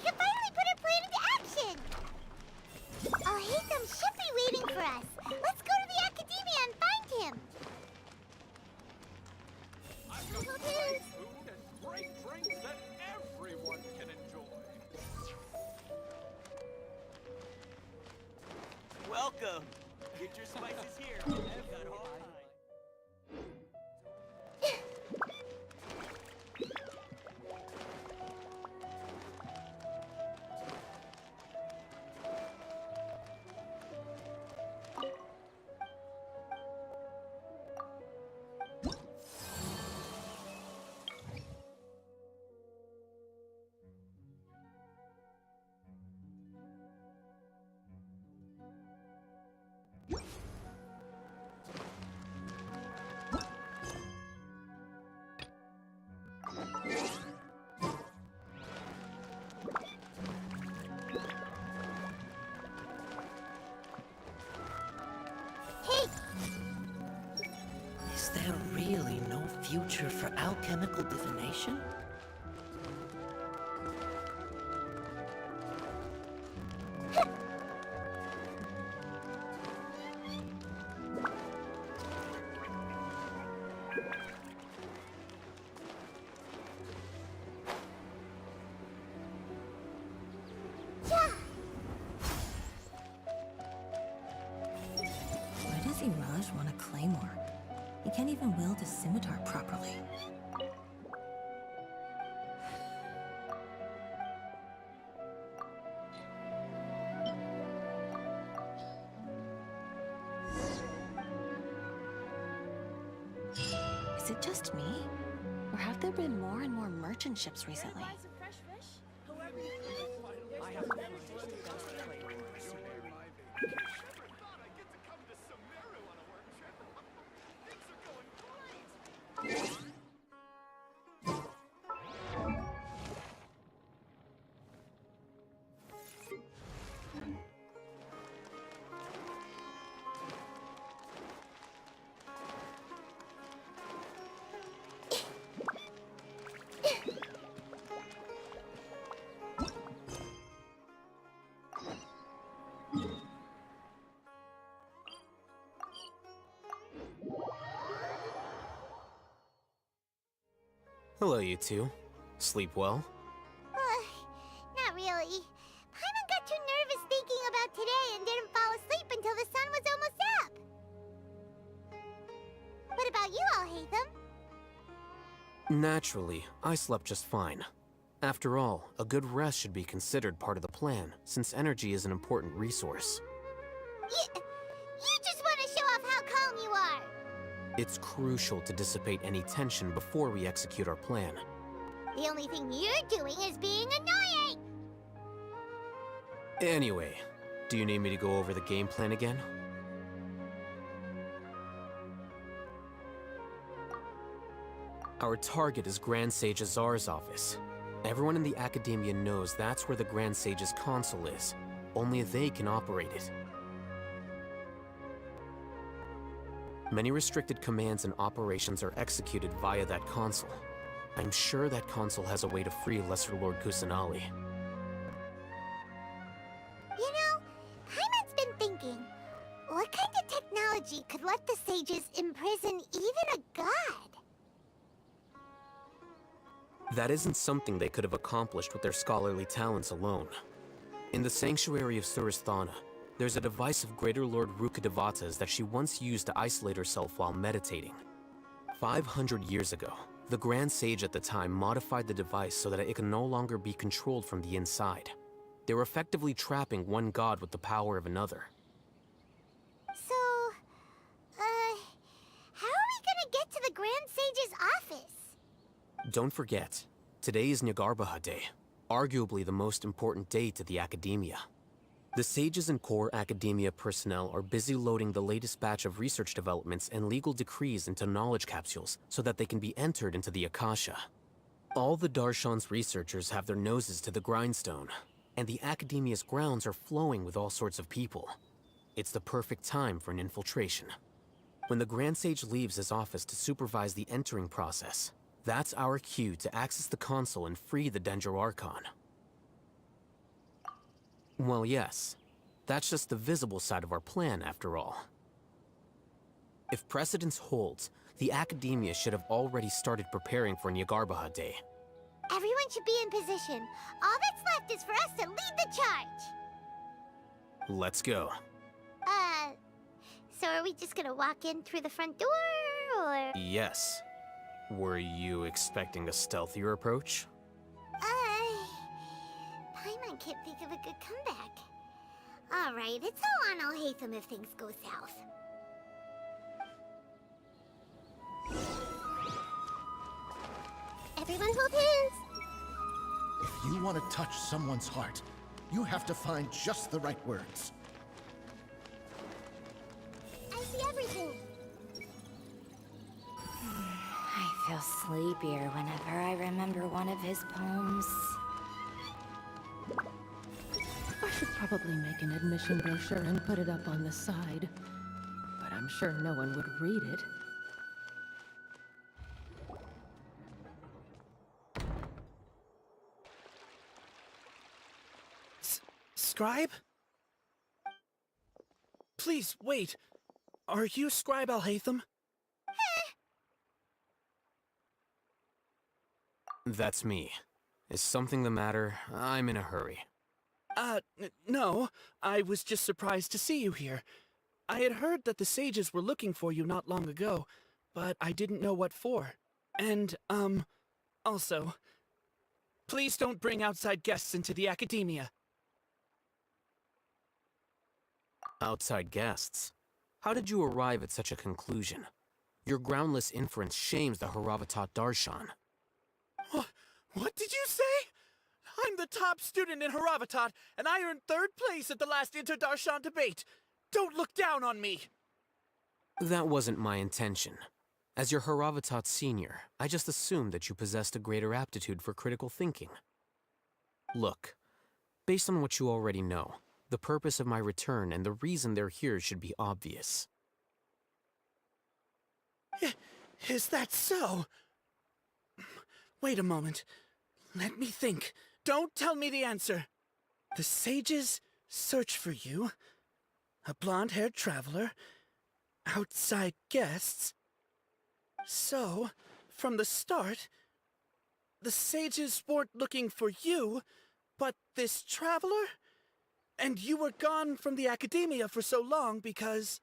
can finally put our plan into action! Al-Haytham should be waiting for us. Let's go to the Academia and find him! I've got great food and great drinks that everyone can enjoy. Welcome! Get your spices here. I've got all kinds. Is there really no future for alchemical divination? Why does Iraj want a claymore? He can't even wield his scimitar properly. Is it just me? Or have there been more and more merchant ships recently? Hello, you two. Sleep well? Not really. Paimon got too nervous thinking about today and didn't fall asleep until the sun was almost up. What about you, Al-Haytham? Naturally, I slept just fine. After all, a good rest should be considered part of the plan, since energy is an important resource. You just want to show off how calm you are! It's crucial to dissipate any tension before we execute our plan. The only thing you're doing is being annoying! Anyway, do you need me to go over the game plan again? Our target is Grand Sage Azar's office. Everyone in the Academia knows that's where the Grand Sage's console is. Only they can operate it. Many restricted commands and operations are executed via that console. I'm sure that console has a way to free Lesser Lord Kusanali. You know, Paimon's been thinking, what kind of technology could let the sages imprison even a god? That isn't something they could have accomplished with their scholarly talents alone. In the Sanctuary of Surasthana, there's a device of Greater Lord Rukkhadevata's that she once used to isolate herself while meditating. 500 years ago, the Grand Sage at the time modified the device so that it could no longer be controlled from the inside. They were effectively trapping one god with the power of another. So, how are we gonna get to the Grand Sage's office? Don't forget, today is Nyagarbha Day, arguably the most important day to the Academia. The sages and core Academia personnel are busy loading the latest batch of research developments and legal decrees into knowledge capsules so that they can be entered into the Akasha. All the Darshan's researchers have their noses to the grindstone, and the Academia's grounds are flowing with all sorts of people. It's the perfect time for an infiltration. When the Grand Sage leaves his office to supervise the entering process, that's our cue to access the console and free the Dendro Archon. Well, yes. That's just the visible side of our plan, after all. If precedence holds, the Academia should have already started preparing for Nyargarbaha Day. Everyone should be in position. All that's left is for us to lead the charge. Let's go. So are we just gonna walk in through the front door, or? Yes. Were you expecting a stealthier approach? Paimon can't think of a good comeback. Alright, it's all on Alhaitham if things go south. Everyone hold hands! If you want to touch someone's heart, you have to find just the right words. I see everything. I feel sleepier whenever I remember one of his poems. I should probably make an admission brochure and put it up on the side. But I'm sure no one would read it. Scribe? Please, wait. Are you Scribe Alhaitham? That's me. Is something the matter? I'm in a hurry. No. I was just surprised to see you here. I had heard that the sages were looking for you not long ago, but I didn't know what for. And, also, please don't bring outside guests into the Academia. Outside guests? How did you arrive at such a conclusion? Your groundless inference shames the Haravatat Darshan. What did you say? I'm the top student in Haravatat, and I earned 3rd place at the last Inter-Darshan debate. Don't look down on me! That wasn't my intention. As your Haravatat senior, I just assumed that you possessed a greater aptitude for critical thinking. Look, based on what you already know, the purpose of my return and the reason they're here should be obvious. Is that so? Wait a moment. Let me think. Don't tell me the answer. The sages search for you. A blonde-haired traveler. Outside guests. So, from the start, the sages weren't looking for you, but this traveler? And you were gone from the Academia for so long because...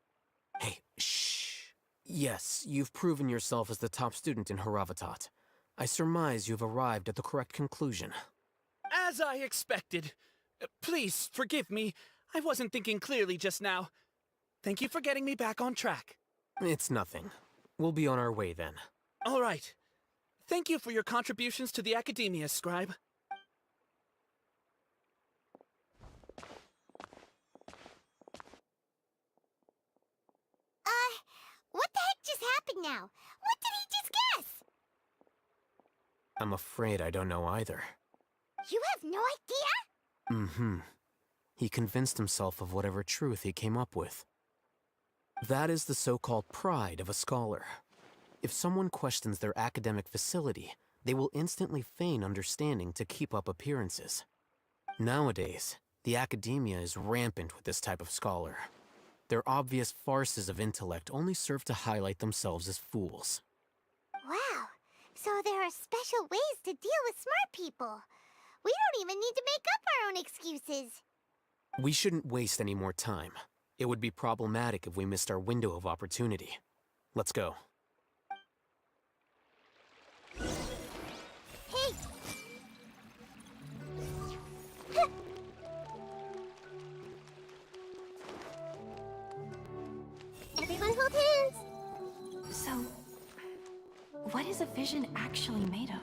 Hey, shh. Yes, you've proven yourself as the top student in Haravatat. I surmise you've arrived at the correct conclusion. As I expected. Please, forgive me. I wasn't thinking clearly just now. Thank you for getting me back on track. It's nothing. We'll be on our way then. All right. Thank you for your contributions to the Academia, Scribe. What the heck just happened now? What did he just guess? I'm afraid I don't know either. You have no idea? Mm-hmm. He convinced himself of whatever truth he came up with. That is the so-called pride of a scholar. If someone questions their academic facility, they will instantly feign understanding to keep up appearances. Nowadays, the Academia is rampant with this type of scholar. Their obvious farces of intellect only serve to highlight themselves as fools. Wow, so there are special ways to deal with smart people. We don't even need to make up our own excuses. We shouldn't waste any more time. It would be problematic if we missed our window of opportunity. Let's go. Hey! Everyone hold hands! So, what is a vision actually made of?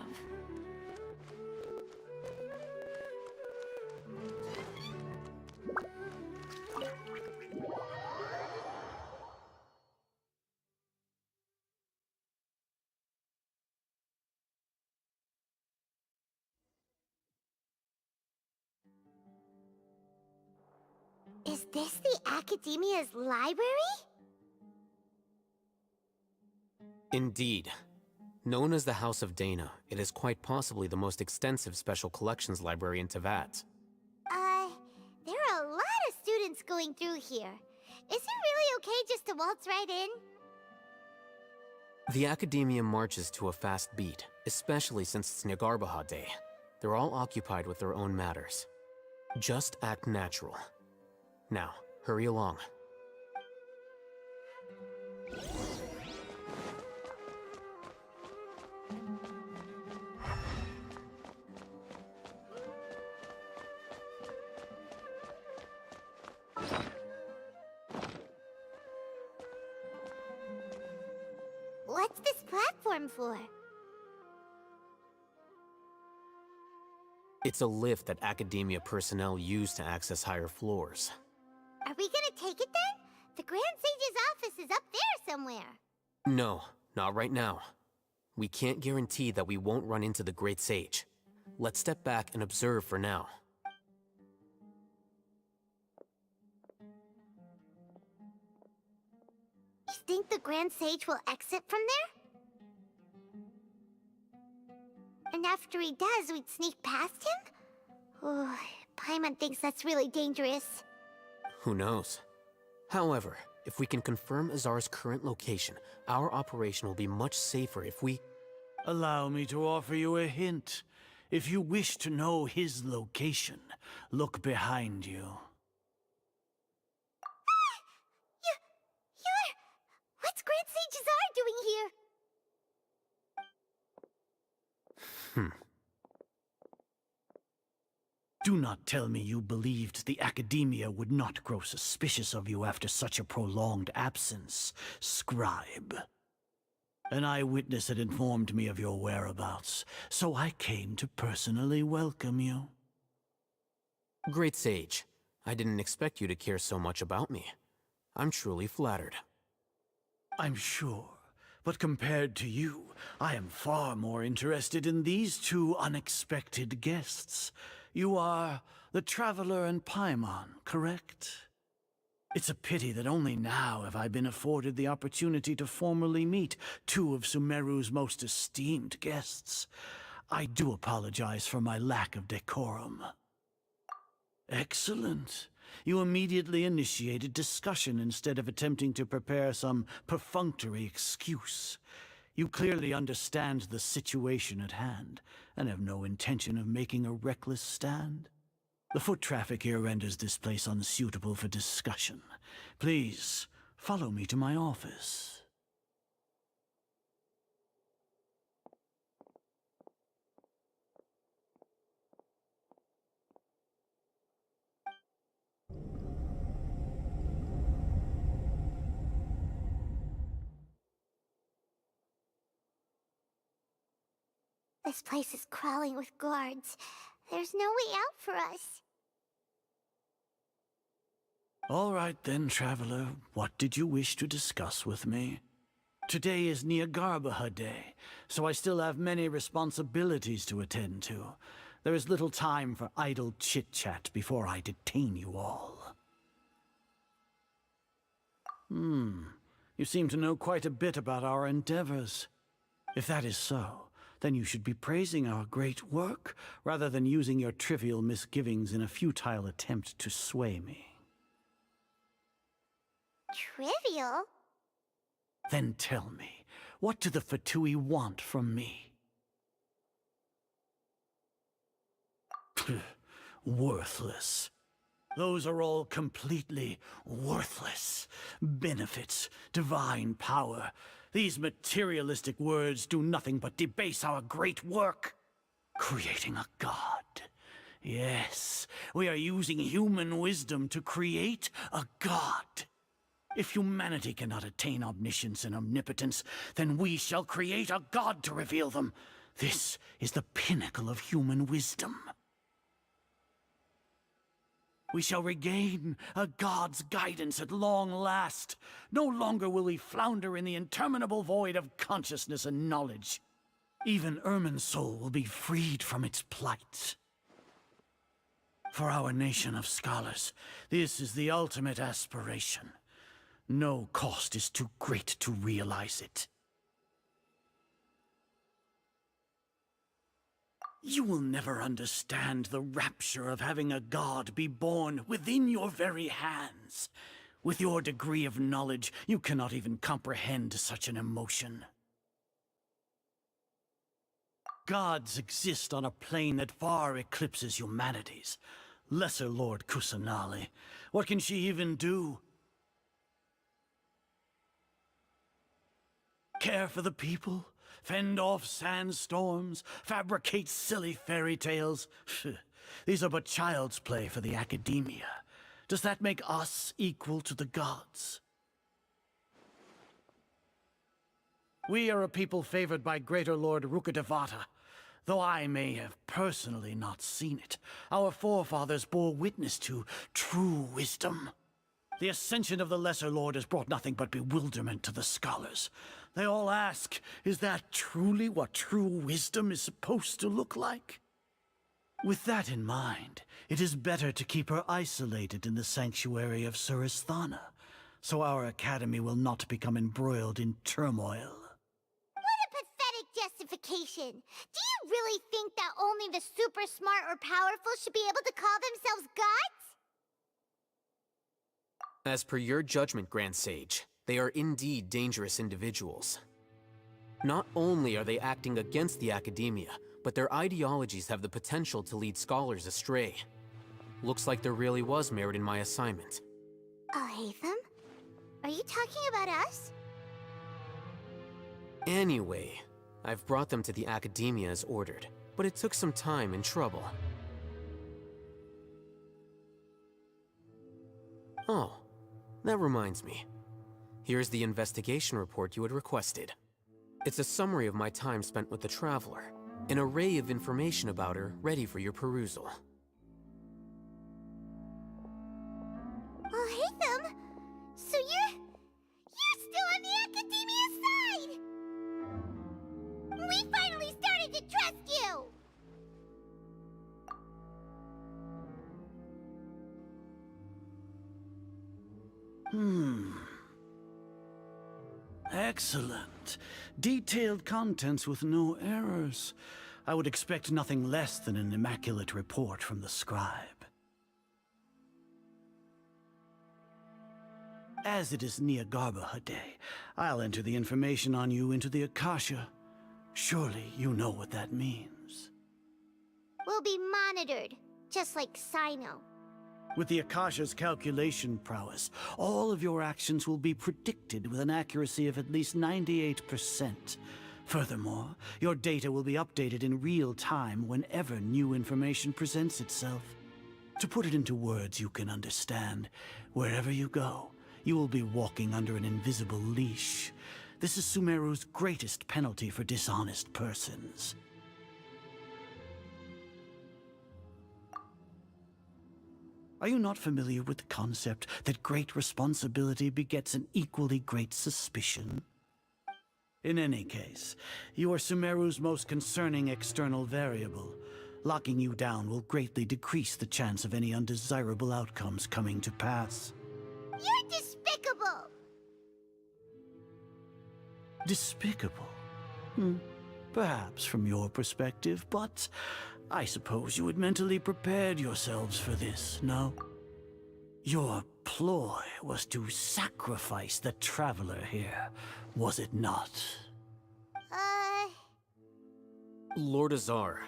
Is this the Academia's library? Indeed. Known as the House of Dana, it is quite possibly the most extensive special collections library in Tevat. There are going through here. Is it really okay just to waltz right in? The Academia marches to a fast beat, especially since it's Nyargarbaha Day. They're all occupied with their own matters. Just act natural. Now, hurry along. What's this platform for? It's a lift that Academia personnel use to access higher floors. Are we gonna take it then? The Grand Sage's office is up there somewhere. No, not right now. We can't guarantee that we won't run into the Great Sage. Let's step back and observe for now. You think the Grand Sage will exit from there? And after he does, we'd sneak past him? Oh, Paimon thinks that's really dangerous. Who knows? However, if we can confirm Azar's current location, our operation will be much safer if we... Allow me to offer you a hint. If you wish to know his location, look behind you. What's Grand Sage Azar doing here? Do not tell me you believed the Academia would not grow suspicious of you after such a prolonged absence, scribe. An eyewitness had informed me of your whereabouts, so I came to personally welcome you. Great Sage, I didn't expect you to care so much about me. I'm truly flattered. I'm sure, but compared to you, I am far more interested in these two unexpected guests. You are the Traveler and Paimon, correct? It's a pity that only now have I been afforded the opportunity to formally meet two of Sumeru's most esteemed guests. I do apologize for my lack of decorum. Excellent. You immediately initiated discussion instead of attempting to prepare some perfunctory excuse. You clearly understand the situation at hand, and have no intention of making a reckless stand. The foot traffic here renders this place unsuitable for discussion. Please, follow me to my office. This place is crawling with guards. There's no way out for us. All right then, Traveler. What did you wish to discuss with me? Today is Nyargarbaha Day, so I still have many responsibilities to attend to. There is little time for idle chit-chat before I detain you all. You seem to know quite a bit about our endeavors. If that is so, then you should be praising our great work, rather than using your trivial misgivings in a futile attempt to sway me. Trivial? Then tell me, what do the Fatui want from me? Worthless. Those are all completely worthless. Benefits, divine power. These materialistic words do nothing but debase our great work. Creating a god. Yes, we are using human wisdom to create a god. If humanity cannot attain omniscience and omnipotence, then we shall create a god to reveal them. This is the pinnacle of human wisdom. We shall regain a god's guidance at long last. No longer will we flounder in the interminable void of consciousness and knowledge. Even Ermin's soul will be freed from its plight. For our nation of scholars, this is the ultimate aspiration. No cost is too great to realize it. You will never understand the rapture of having a god be born within your very hands. With your degree of knowledge, you cannot even comprehend such an emotion. Gods exist on a plane that far eclipses humanity's. Lesser Lord Kusanali, what can she even do? Care for the people? Fend off sandstorms? Fabricate silly fairy tales? These are but child's play for the academia. Does that make us equal to the gods? We are a people favored by Greater Lord Rukkhadevata. Though I may have personally not seen it, our forefathers bore witness to true wisdom. The ascension of the Lesser Lord has brought nothing but bewilderment to the scholars. They all ask, is that truly what true wisdom is supposed to look like? With that in mind, it is better to keep her isolated in the sanctuary of Suristhana, so our academy will not become embroiled in turmoil. What a pathetic justification! Do you really think that only the super smart or powerful should be able to call themselves gods? As per your judgment, Grand Sage, they are indeed dangerous individuals. Not only are they acting against the academia, but their ideologies have the potential to lead scholars astray. Looks like there really was merit in my assignment. Hatham? Are you talking about us? Anyway, I've brought them to the academia as ordered, but it took some time and trouble. Oh, that reminds me. Here's the investigation report you had requested. It's a summary of my time spent with the Traveler. An array of information about her ready for your perusal. Hatham? So you're still on the academia side! We finally started to trust you! Excellent. Detailed contents with no errors. I would expect nothing less than an immaculate report from the scribe. As it is Nyagarbha Day, I'll enter the information on you into the Akasha. Surely you know what that means. We'll be monitored, just like Sino. With the Akasha's calculation prowess, all of your actions will be predicted with an accuracy of at least 98%. Furthermore, your data will be updated in real time whenever new information presents itself. To put it into words you can understand, wherever you go, you will be walking under an invisible leash. This is Sumeru's greatest penalty for dishonest persons. Are you not familiar with the concept that great responsibility begets an equally great suspicion? In any case, you are Sumeru's most concerning external variable. Locking you down will greatly decrease the chance of any undesirable outcomes coming to pass. You're despicable! Despicable? Perhaps from your perspective, but I suppose you had mentally prepared yourselves for this, no? Your ploy was to sacrifice the Traveler here, was it not? Lord Azar,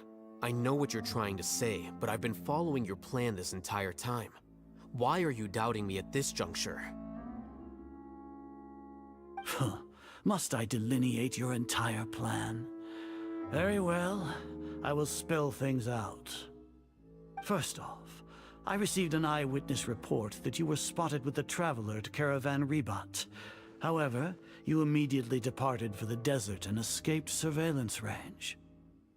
I know what you're trying to say, but I've been following your plan this entire time. Why are you doubting me at this juncture? Must I delineate your entire plan? Very well. I will spell things out. First off, I received an eyewitness report that you were spotted with the Traveler at Caravan Ribat. However, you immediately departed for the desert and escaped surveillance range.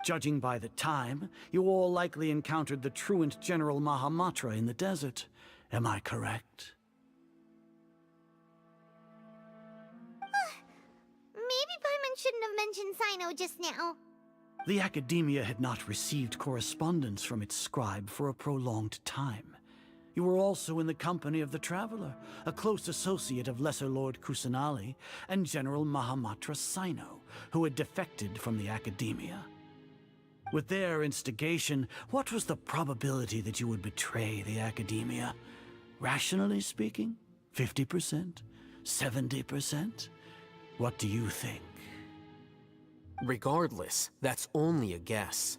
Judging by the time, you all likely encountered the truant General Mahamatra in the desert. Am I correct? Maybe Paimon shouldn't have mentioned Sino just now. The Academia had not received correspondence from its scribe for a prolonged time. You were also in the company of the Traveler, a close associate of Lesser Lord Kusanali and General Mahamatra Sino, who had defected from the Academia. With their instigation, what was the probability that you would betray the Academia? Rationally speaking, 50%? 70%? What do you think? Regardless, that's only a guess.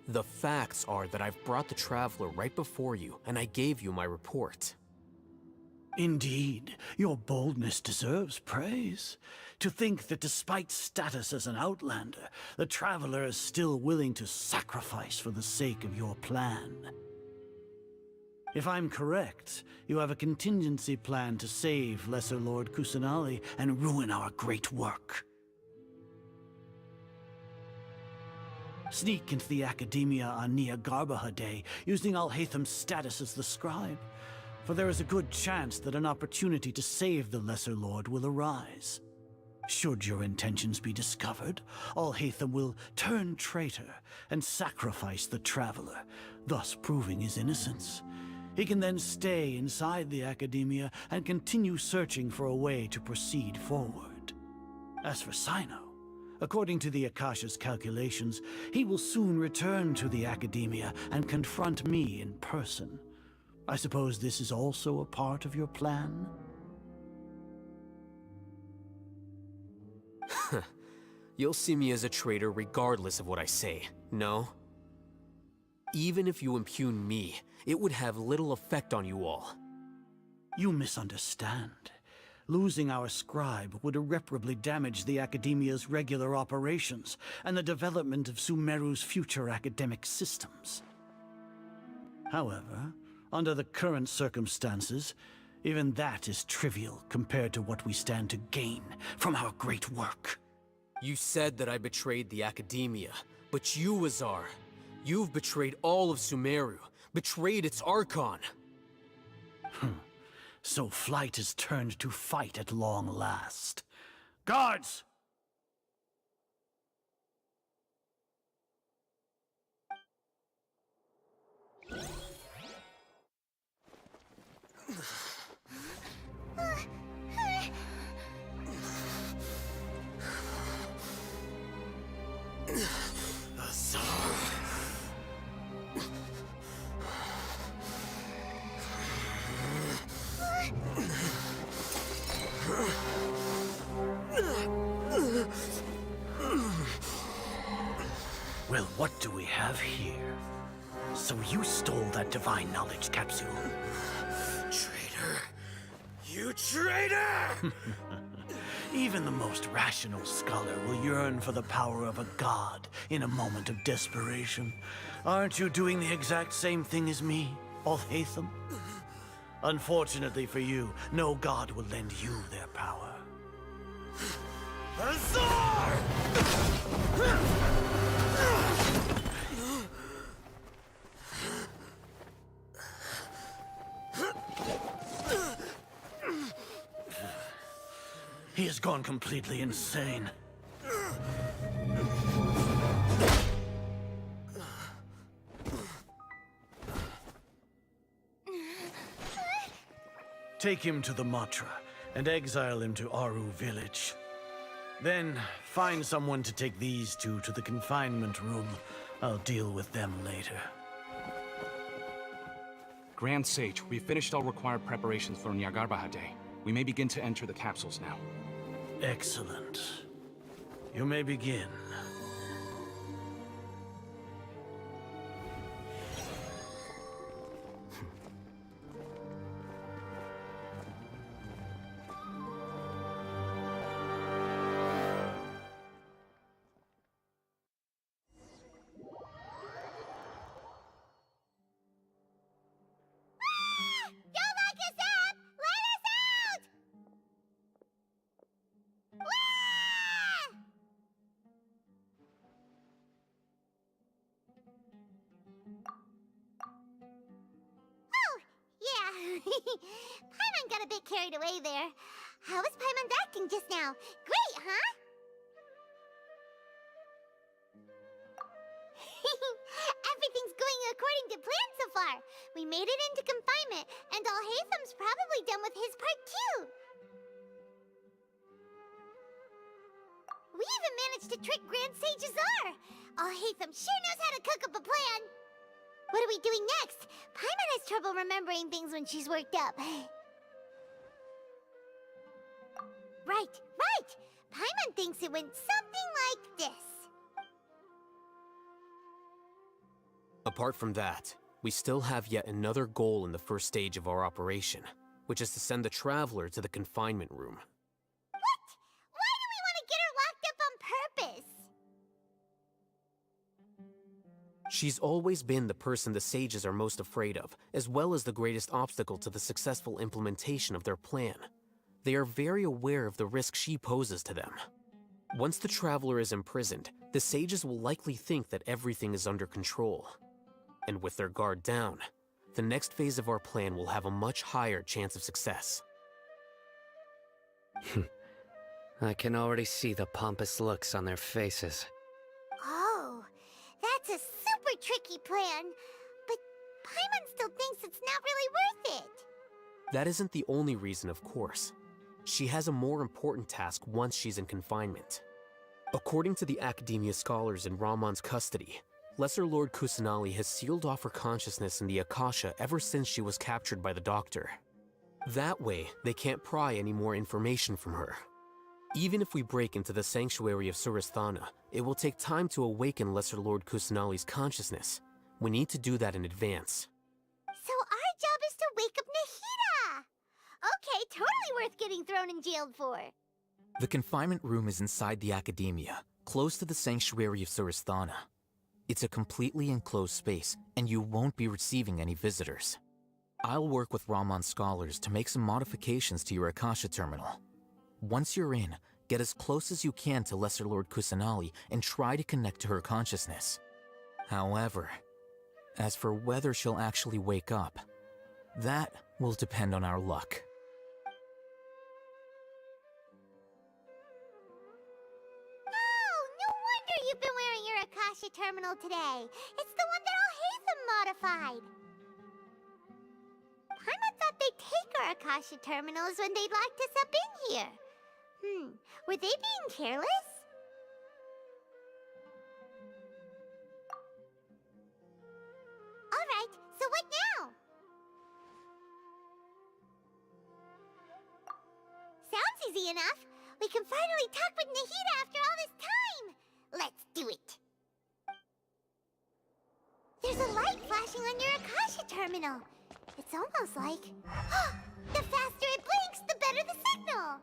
The facts are that I've brought the Traveler right before you, and I gave you my report. Indeed, your boldness deserves praise. To think that despite status as an outlander, the Traveler is still willing to sacrifice for the sake of your plan. If I'm correct, you have a contingency plan to save Lesser Lord Kusanali and ruin our great work. Sneak into the Academia on Niagarbaha Day, using Alhaitham's status as the scribe. For there is a good chance that an opportunity to save the Lesser Lord will arise. Should your intentions be discovered, Alhaitham will turn traitor and sacrifice the Traveler, thus proving his innocence. He can then stay inside the Academia and continue searching for a way to proceed forward. As for Sino, according to the Akasha's calculations, he will soon return to the Academia and confront me in person. I suppose this is also a part of your plan? You'll see me as a traitor regardless of what I say, no? Even if you impugn me, it would have little effect on you all. You misunderstand. Losing our scribe would irreparably damage the Academia's regular operations and the development of Sumeru's future academic systems. However, under the current circumstances, even that is trivial compared to what we stand to gain from our great work. You said that I betrayed the Academia, but you, Azar, you've betrayed all of Sumeru, betrayed its Archon. So flight is turned to fight at long last. Guards! Well, what do we have here? So you stole that divine knowledge capsule? Traitor! You traitor! Even the most rational scholar will yearn for the power of a god in a moment of desperation. Aren't you doing the exact same thing as me, Alhaitham? Unfortunately for you, no god will lend you their power. Azar! He has gone completely insane. Take him to the Matra and exile him to Aru village. Then find someone to take these two to the confinement room. I'll deal with them later. Grand Sage, we've finished all required preparations for Niagarbaha Day. We may begin to enter the capsules now. Excellent. You may begin. Don't lock us up! Let us out! Wah! Oh, yeah. Paimon got a bit carried away there. How was Paimon's acting just now? Great, huh? Everything's going according to plan so far. We made it into confinement, and Alhaitham's probably done with his part too. We even managed to trick Grand Sage Azar. Oh, Hatham sure knows how to cook up a plan. What are we doing next? Paimon has trouble remembering things when she's worked up. Right. Paimon thinks it went something like this. Apart from that, we still have yet another goal in the first stage of our operation, which is to send the Traveler to the confinement room. What? Why do we want to get her locked up on purpose? She's always been the person the sages are most afraid of, as well as the greatest obstacle to the successful implementation of their plan. They are very aware of the risk she poses to them. Once the Traveler is imprisoned, the sages will likely think that everything is under control. And with their guard down, the next phase of our plan will have a much higher chance of success. I can already see the pompous looks on their faces. Oh, that's a super tricky plan. But Paimon still thinks it's not really worth it. That isn't the only reason, of course. She has a more important task once she's in confinement. According to the Academia scholars in Ramon's custody, Lesser Lord Kusanali has sealed off her consciousness in the Akasha ever since she was captured by the Doctor. That way, they can't pry any more information from her. Even if we break into the sanctuary of Surasthana, it will take time to awaken Lesser Lord Kusanali's consciousness. We need to do that in advance. So our job is to wake up Nahida! Okay, totally worth getting thrown in jail for. The confinement room is inside the Academia, close to the sanctuary of Surasthana. It's a completely enclosed space, and you won't be receiving any visitors. I'll work with Ramon's scholars to make some modifications to your Akasha terminal. Once you're in, get as close as you can to Lesser Lord Kusanali and try to connect to her consciousness. However, as for whether she'll actually wake up, that will depend on our luck. Oh, no wonder you've been wearing your Akasha terminal today. It's the one that all Hatham modified. Paimon thought they'd take our Akasha terminals when they locked us up in here. Were they being careless? Alright, so what now? Sounds easy enough. We can finally talk with Nahida after all this time. Let's do it. There's a light flashing on your Akasha terminal. It's almost like... the faster it blinks, the better the signal.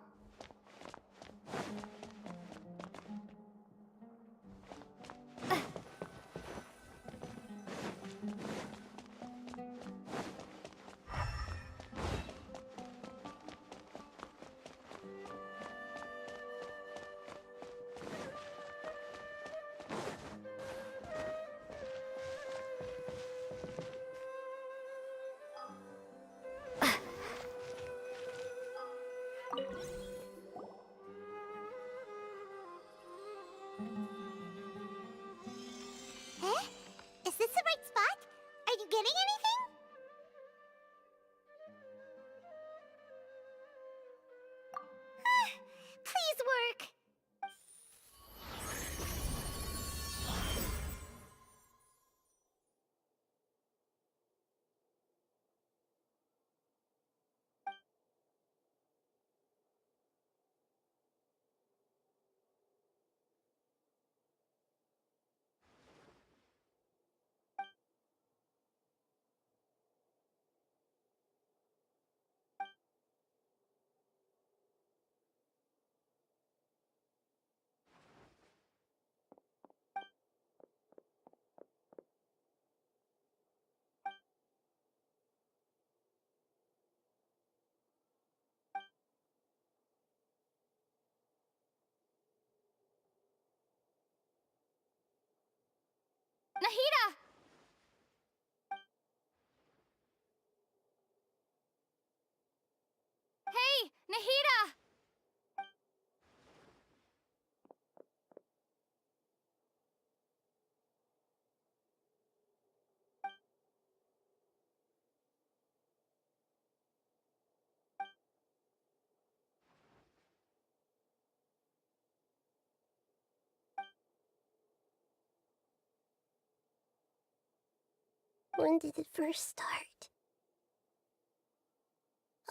When did it first start?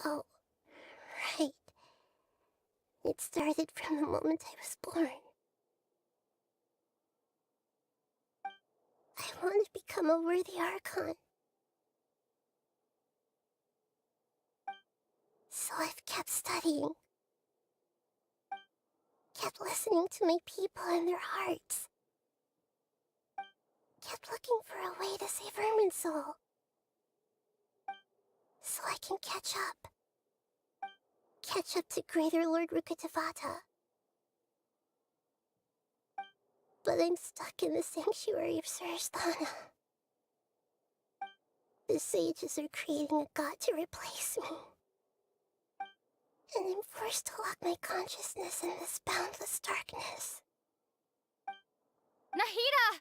Oh, right. It started from the moment I was born. I want to become a worthy Archon. So I've kept studying. Kept listening to my people and their hearts. Kept looking for a way to save Irminsul. So I can catch up. Catch up to Greater Lord Rukkhadevata. But I'm stuck in the sanctuary of Surasthana. The sages are creating a god to replace me. And I'm forced to lock my consciousness in this boundless darkness. Nahida!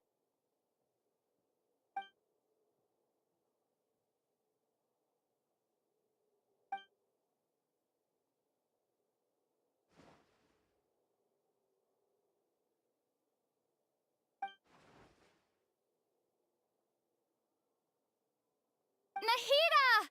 Nahida!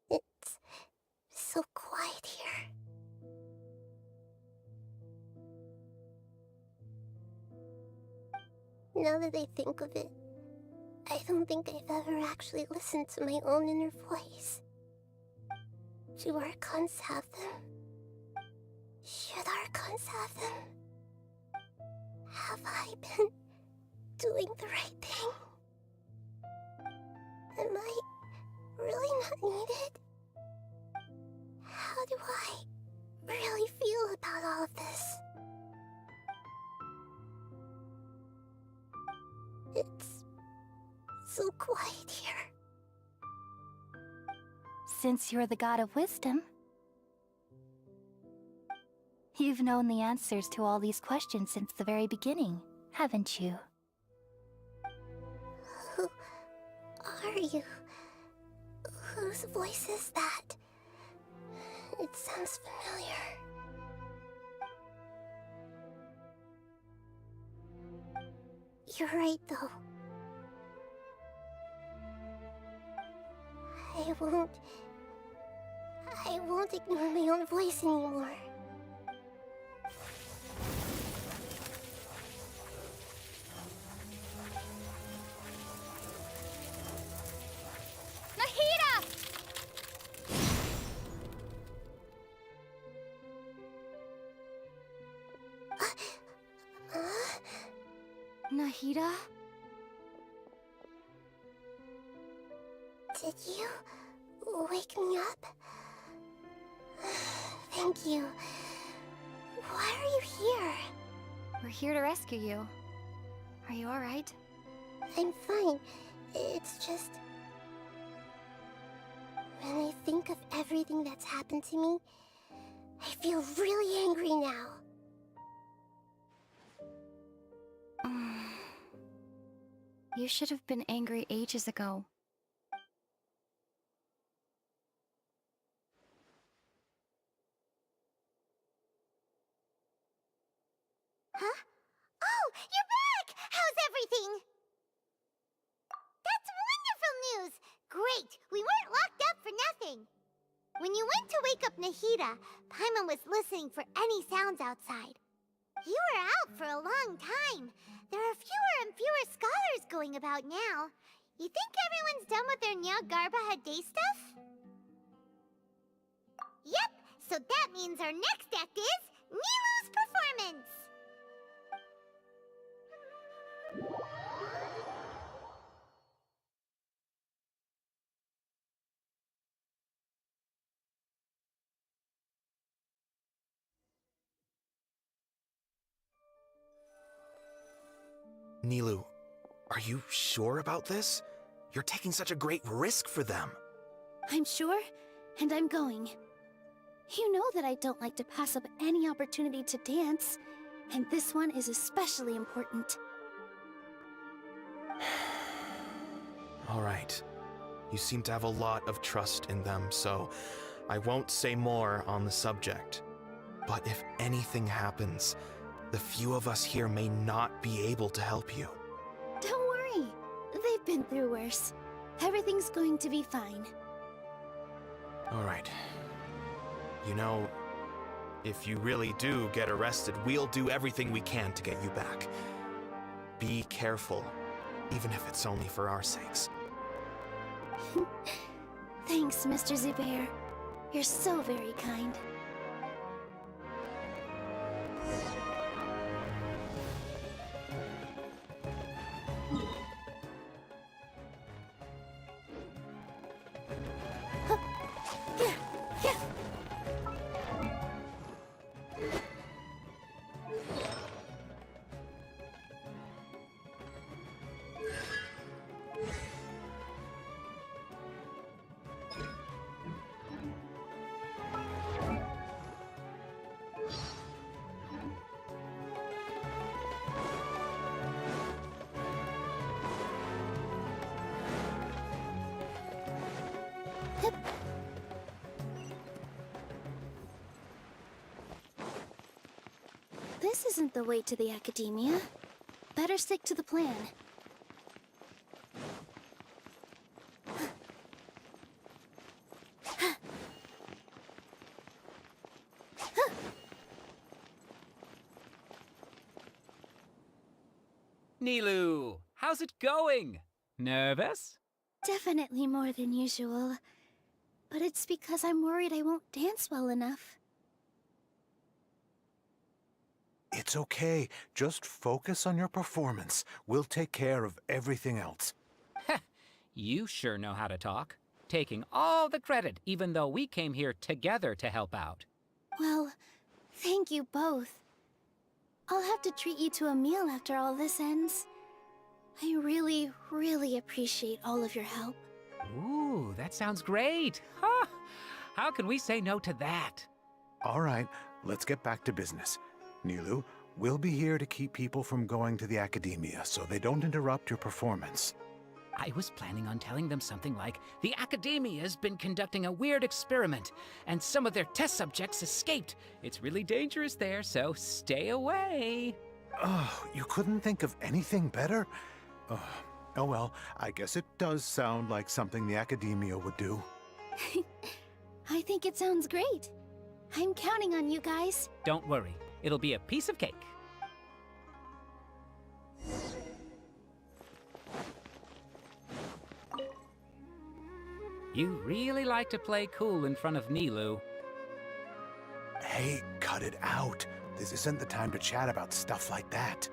It's so quiet here. Now that I think of it, I don't think I've ever actually listened to my own inner voice. Do Archons have them? Should Archons have them? Have I been doing the right thing? Am I really not needed? How do I really feel about all of this? It's so quiet here. Since you're the god of wisdom, you've known the answers to all these questions since the very beginning, haven't you? Who are you? Whose voice is that? It sounds familiar. You're right, though. I won't ignore my own voice anymore. Nahida! Nahida? Did you wake me up? Thank you. Why are you here? We're here to rescue you. Are you alright? I'm fine. It's just... when I think of everything that's happened to me, I feel really angry now. You should have been angry ages ago. Huh? Oh, you're back! How's everything? That's wonderful news! Great! We weren't locked up for nothing! When you went to wake up Nahida, Paimon was listening for any sounds outside. You were out for a long time. There are fewer and fewer scholars going about now. You think everyone's done with their Nyagarbha Day stuff? Yep, so that means our next act is Nilu's performance! Nilu, are you sure about this? You're taking such a great risk for them. I'm sure, and I'm going. You know that I don't like to pass up any opportunity to dance, and this one is especially important. All right. You seem to have a lot of trust in them, so I won't say more on the subject. But if anything happens, the few of us here may not be able to help you. Don't worry. They've been through worse. Everything's going to be fine. All right. You know, if you really do get arrested, we'll do everything we can to get you back. Be careful, even if it's only for our sakes. Thanks, Mr. Zubair. You're so very kind. This isn't the way to the Academia. Better stick to the plan. Nilu, how's it going? Nervous? Definitely more than usual. But it's because I'm worried I won't dance well enough. It's okay. Just focus on your performance. We'll take care of everything else. You sure know how to talk. Taking all the credit, even though we came here together to help out. Well, thank you both. I'll have to treat you to a meal after all this ends. I really, really appreciate all of your help. Ooh, that sounds great. Huh? How can we say no to that? All right, let's get back to business. Nilu, we'll be here to keep people from going to the Academia so they don't interrupt your performance. I was planning on telling them something like, the Academia's been conducting a weird experiment, and some of their test subjects escaped. It's really dangerous there, so stay away. Oh, you couldn't think of anything better? Oh well, I guess it does sound like something the Academia would do. I think it sounds great. I'm counting on you guys. Don't worry, it'll be a piece of cake. You really like to play cool in front of Nilu. Hey, cut it out. This isn't the time to chat about stuff like that.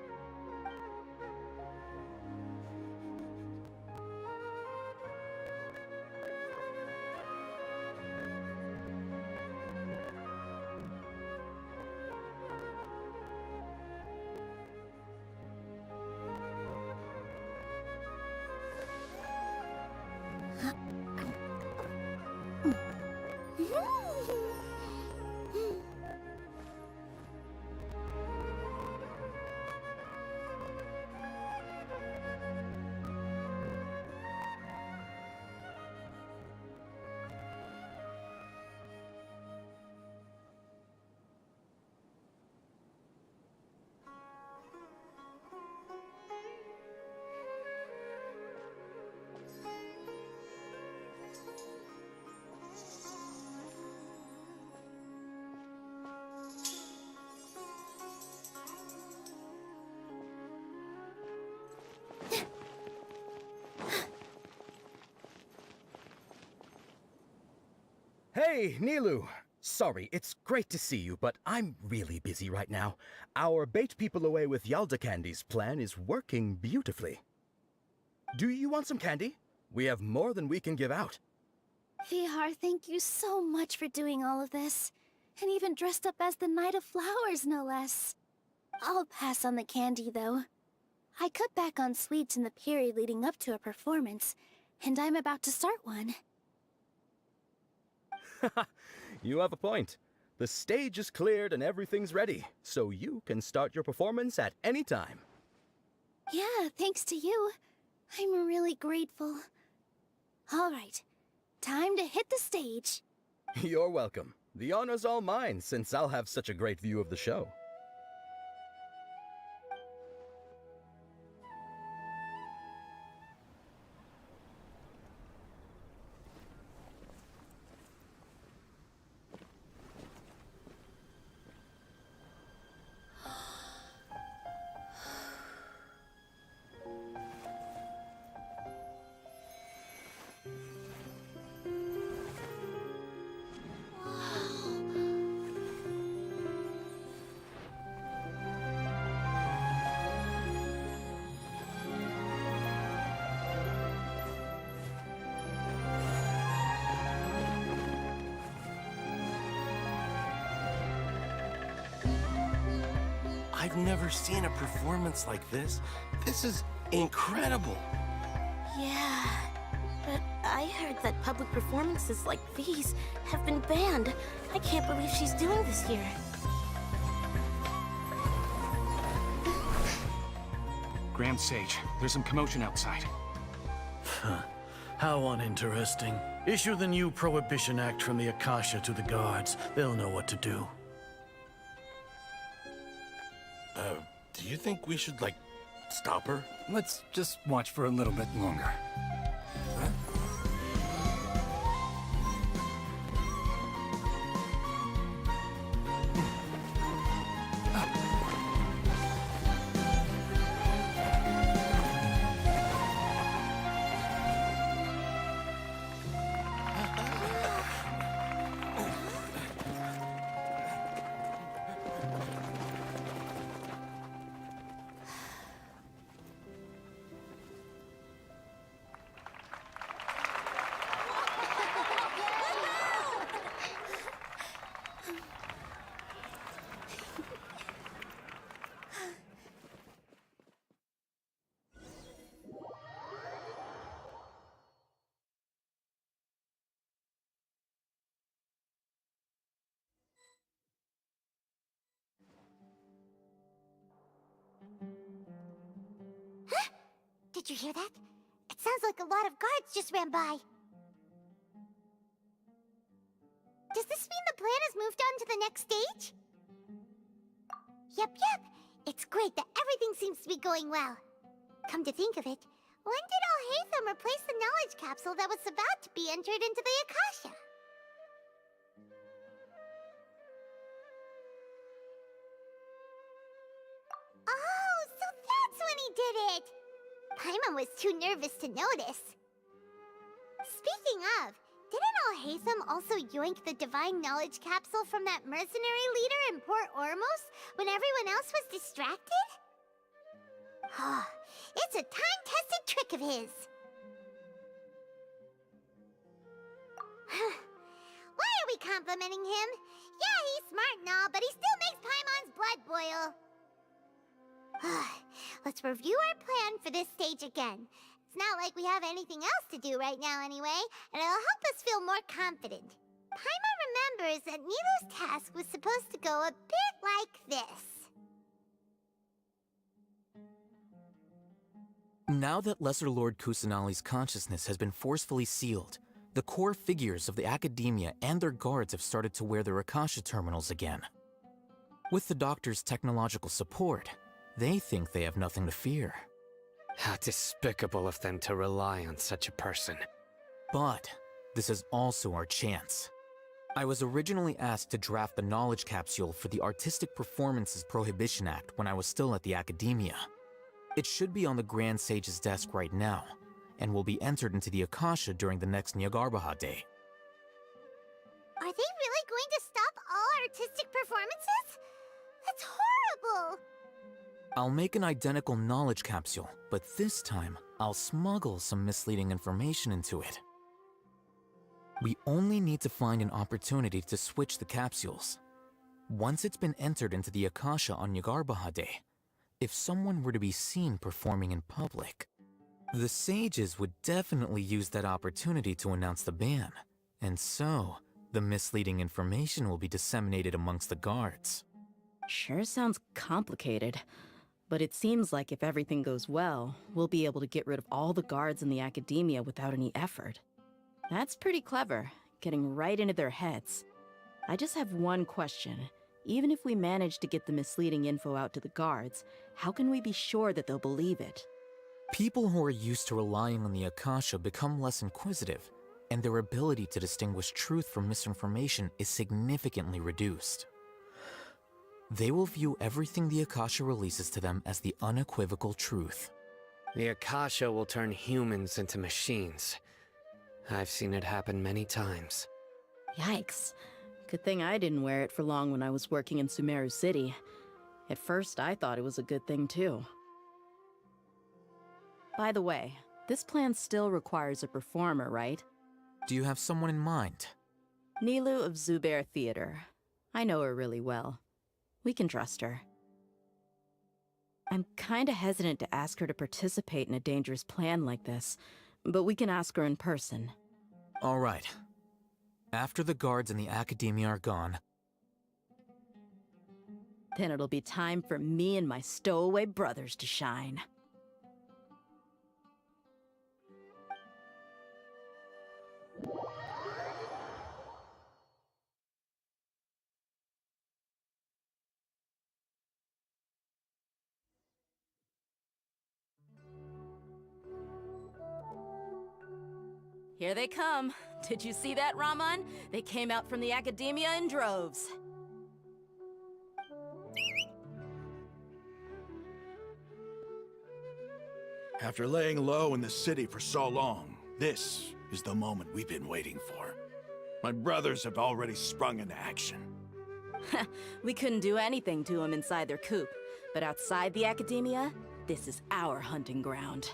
Hey, Nilu! Sorry, it's great to see you, but I'm really busy right now. Our Bait People Away with Yalda Candies plan is working beautifully. Do you want some candy? We have more than we can give out. Vihar, thank you so much for doing all of this. And even dressed up as the Knight of Flowers, no less. I'll pass on the candy, though. I cut back on sweets in the period leading up to a performance, and I'm about to start one. You have a point. The stage is cleared and everything's ready, so you can start your performance at any time. Yeah, thanks to you. I'm really grateful. All right, time to hit the stage. You're welcome. The honor's all mine, since I'll have such a great view of the show. I've never seen a performance like this. This is incredible. Yeah, but I heard that public performances like these have been banned. I can't believe she's doing this here. Grand Sage, there's some commotion outside. How uninteresting. Issue the new Prohibition Act from the Akasha to the guards. They'll know what to do. Do you think we should, like, stop her? Let's just watch for a little bit longer. Did you hear that? It sounds like a lot of guards just ran by. Does this mean the plan has moved on to the next stage? Yep. It's great that everything seems to be going well. Come to think of it, when did Al-Haytham replace the knowledge capsule that was about to be entered into the Akasha? Oh, so that's when he did it! Paimon was too nervous to notice. Speaking of, didn't Al-Haytham also yoink the divine knowledge capsule from that mercenary leader in Port Ormos when everyone else was distracted? It's a time-tested trick of his. Why are we complimenting him? Yeah, he's smart and all, but he still makes Paimon's blood boil. Let's review our plan for this stage again. It's not like we have anything else to do right now anyway, and it'll help us feel more confident. Paimon remembers that Nilou's task was supposed to go a bit like this. Now that Lesser Lord Kusanali's consciousness has been forcefully sealed, the core figures of the Academia and their guards have started to wear their Akasha terminals again. With the Doctor's technological support, they think they have nothing to fear. How despicable of them to rely on such a person. But this is also our chance. I was originally asked to draft the knowledge capsule for the Artistic Performances Prohibition Act when I was still at the Academia. It should be on the Grand Sage's desk right now, and will be entered into the Akasha during the next Nyargarbaha Day. Are they really going to stop all artistic performances? That's horrible! I'll make an identical knowledge capsule, but this time, I'll smuggle some misleading information into it. We only need to find an opportunity to switch the capsules. Once it's been entered into the Akasha on Nyargarbaha Day, if someone were to be seen performing in public, the sages would definitely use that opportunity to announce the ban, and so the misleading information will be disseminated amongst the guards. Sure sounds complicated. But it seems like if everything goes well, we'll be able to get rid of all the guards in the Academia without any effort. That's pretty clever, getting right into their heads. I just have one question. Even if we manage to get the misleading info out to the guards, how can we be sure that they'll believe it? People who are used to relying on the Akasha become less inquisitive, and their ability to distinguish truth from misinformation is significantly reduced. They will view everything the Akasha releases to them as the unequivocal truth. The Akasha will turn humans into machines. I've seen it happen many times. Yikes. Good thing I didn't wear it for long when I was working in Sumeru City. At first, I thought it was a good thing too. By the way, this plan still requires a performer, right? Do you have someone in mind? Nilu of Zubair Theater. I know her really well. We can trust her. I'm kinda hesitant to ask her to participate in a dangerous plan like this, but we can ask her in person. All right. After the guards and the Academia are gone, then it'll be time for me and my stowaway brothers to shine. Here they come. Did you see that, Raman? They came out from the Academia in droves. After laying low in the city for so long, this is the moment we've been waiting for. My brothers have already sprung into action. We couldn't do anything to them inside their coop, but outside the Academia, this is our hunting ground.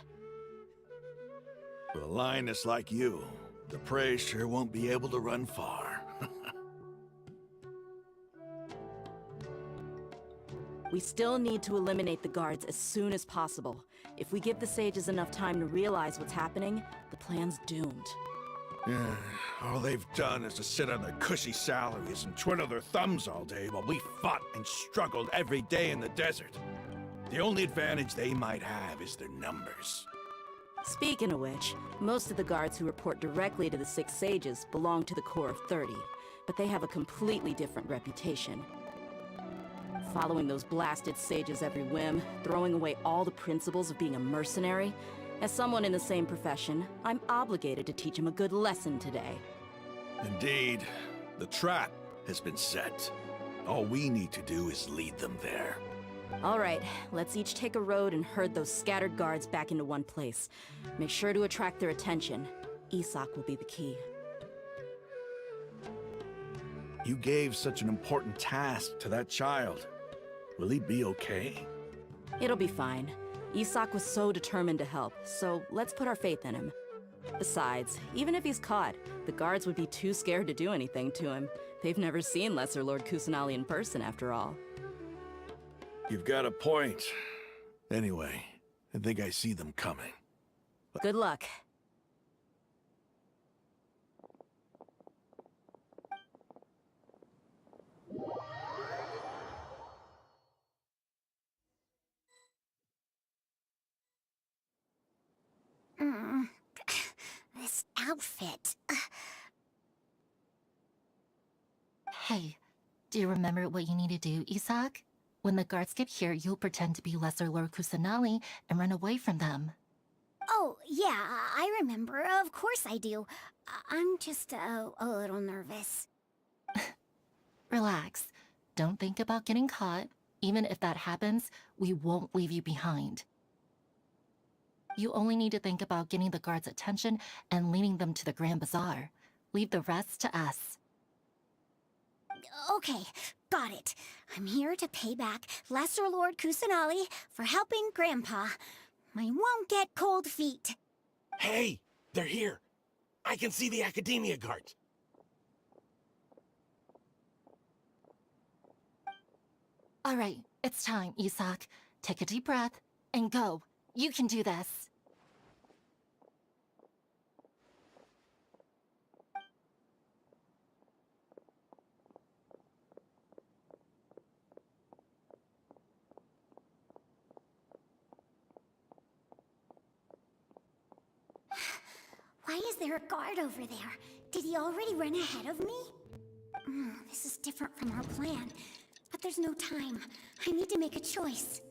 With a lioness like you, the prey sure won't be able to run far. We still need to eliminate the guards as soon as possible. If we give the sages enough time to realize what's happening, the plan's doomed. Yeah, all they've done is to sit on their cushy salaries and twiddle their thumbs all day while we fought and struggled every day in the desert. The only advantage they might have is their numbers. Speaking of which, most of the guards who report directly to the Six Sages belong to the Corps of 30, but they have a completely different reputation. Following those blasted sages every whim, throwing away all the principles of being a mercenary. As someone in the same profession, I'm obligated to teach them a good lesson today. Indeed, the trap has been set. All we need to do is lead them there. All right, let's each take a road and herd those scattered guards back into one place. Make sure to attract their attention. Isak will be the key. You gave such an important task to that child. Will he be okay? It'll be fine. Isak was so determined to help, so let's put our faith in him. Besides, even if he's caught, the guards would be too scared to do anything to him. They've never seen Lesser Lord Kusanali in person, after all. You've got a point. Anyway, I think I see them coming. Good luck. This outfit. Hey, do you remember what you need to do, Isak? When the guards get here, you'll pretend to be Lesser Lord Kusanali and run away from them. Oh, yeah, I remember. Of course I do. I'm just a little nervous. Relax. Don't think about getting caught. Even if that happens, we won't leave you behind. You only need to think about getting the guards' attention and leading them to the Grand Bazaar. Leave the rest to us. Okay, got it. I'm here to pay back Lesser Lord Kusanali for helping Grandpa. I won't get cold feet. Hey, they're here. I can see the Academia guards. All right, it's time, Isak. Take a deep breath and go. You can do this. Why is there a guard over there? Did he already run ahead of me? This is different from our plan. But there's no time. I need to make a choice.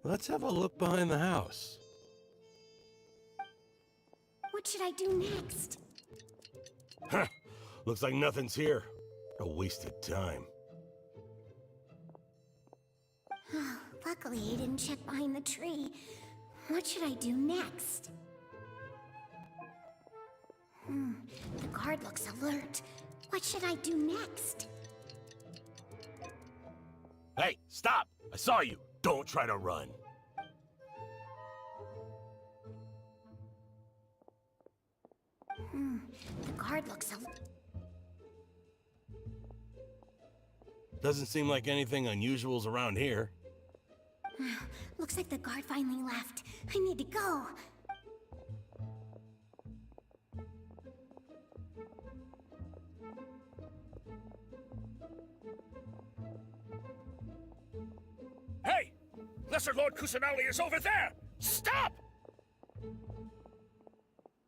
Let's have a look behind the house. What should I do next? Huh. Looks like nothing's here. A wasted time. Luckily, he didn't check behind the tree. What should I do next? The guard looks alert. What should I do next? Hey, stop! I saw you! Don't try to run. The guard looks alert. Doesn't seem like anything unusual's around here. Looks like the guard finally left. I need to go. Hey! Lesser Lord Kusanali is over there! Stop!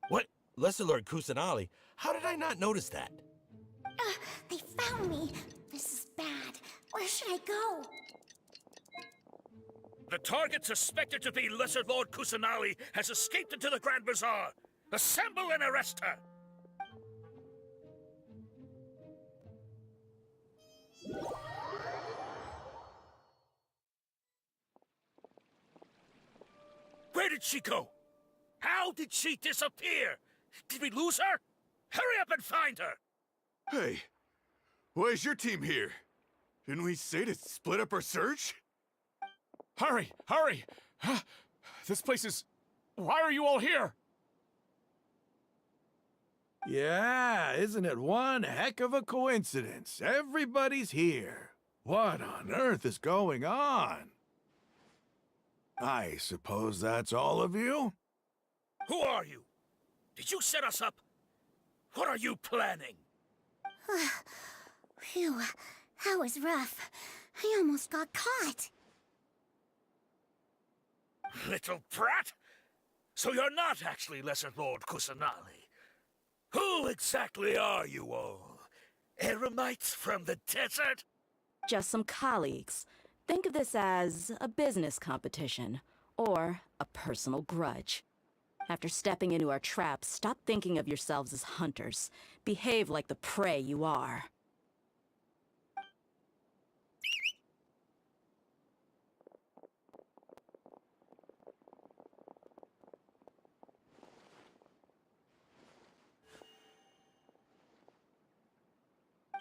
What? Lesser Lord Kusanali? How did I not notice that? They found me. This is bad. Where should I go? The target suspected to be Lesser Lord Kusanali has escaped into the Grand Bazaar. Assemble and arrest her! Where did she go? How did she disappear? Did we lose her? Hurry up and find her! Hey, why is your team here? Didn't we say to split up our search? Hurry! Hurry! This place is... Why are you all here? Yeah, isn't it one heck of a coincidence? Everybody's here. What on earth is going on? I suppose that's all of you? Who are you? Did you set us up? What are you planning? Phew, that was rough. I almost got caught. Little brat! So you're not actually Lesser Lord Kusanali. Who exactly are you all? Eremites from the desert? Just some colleagues. Think of this as a business competition, or a personal grudge. After stepping into our traps, stop thinking of yourselves as hunters. Behave like the prey you are.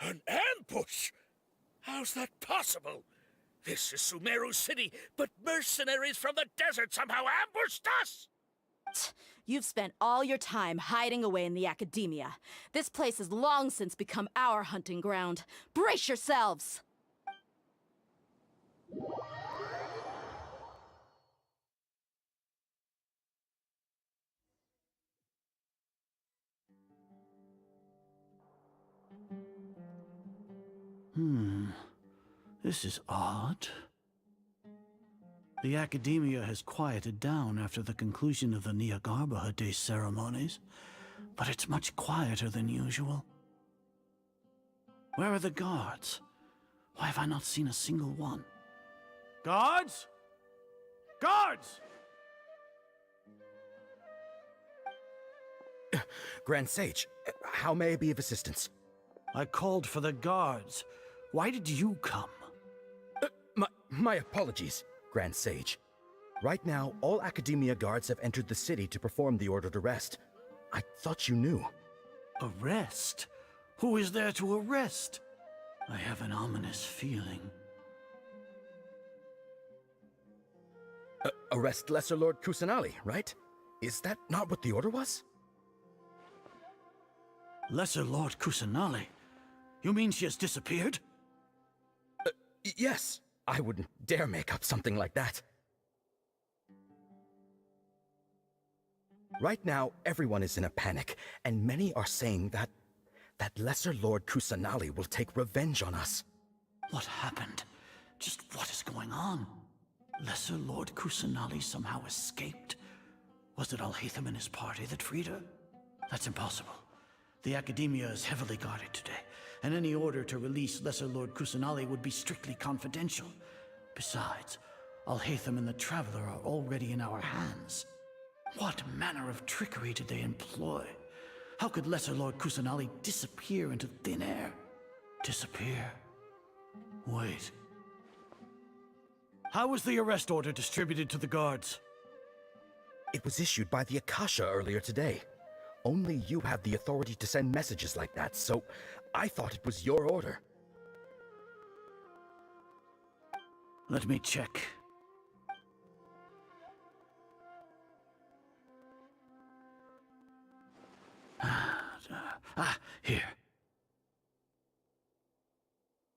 An ambush? How's that possible? This is Sumeru City, but mercenaries from the desert somehow ambushed us! You've spent all your time hiding away in the academia. This place has long since become our hunting ground. Brace yourselves! This is odd. The academia has quieted down after the conclusion of the Nyagarbha Day ceremonies, but it's much quieter than usual. Where are the guards? Why have I not seen a single one? Guards? Guards! Grand Sage, how may I be of assistance? I called for the guards. Why did you come? My apologies, Grand Sage. Right now, all Academia guards have entered the city to perform the ordered arrest. I thought you knew. Arrest? Who is there to arrest? I have an ominous feeling. Arrest Lesser Lord Kusanali, right? Is that not what the order was? Lesser Lord Kusanali? You mean she has disappeared? Yes. I wouldn't dare make up something like that. Right now, everyone is in a panic, and many are saying that Lesser Lord Kusanali will take revenge on us. What happened? Just what is going on? Lesser Lord Kusanali somehow escaped? Was it Alhaitham and his party that freed her? That's impossible. The Academia is heavily guarded today, and any order to release Lesser Lord Kusanali would be strictly confidential. Besides, Alhaitham and the Traveler are already in our hands. What manner of trickery did they employ? How could Lesser Lord Kusanali disappear into thin air? Disappear? Wait. How was the arrest order distributed to the guards? It was issued by the Akasha earlier today. Only you have the authority to send messages like that, so I thought it was your order. Let me check. Here.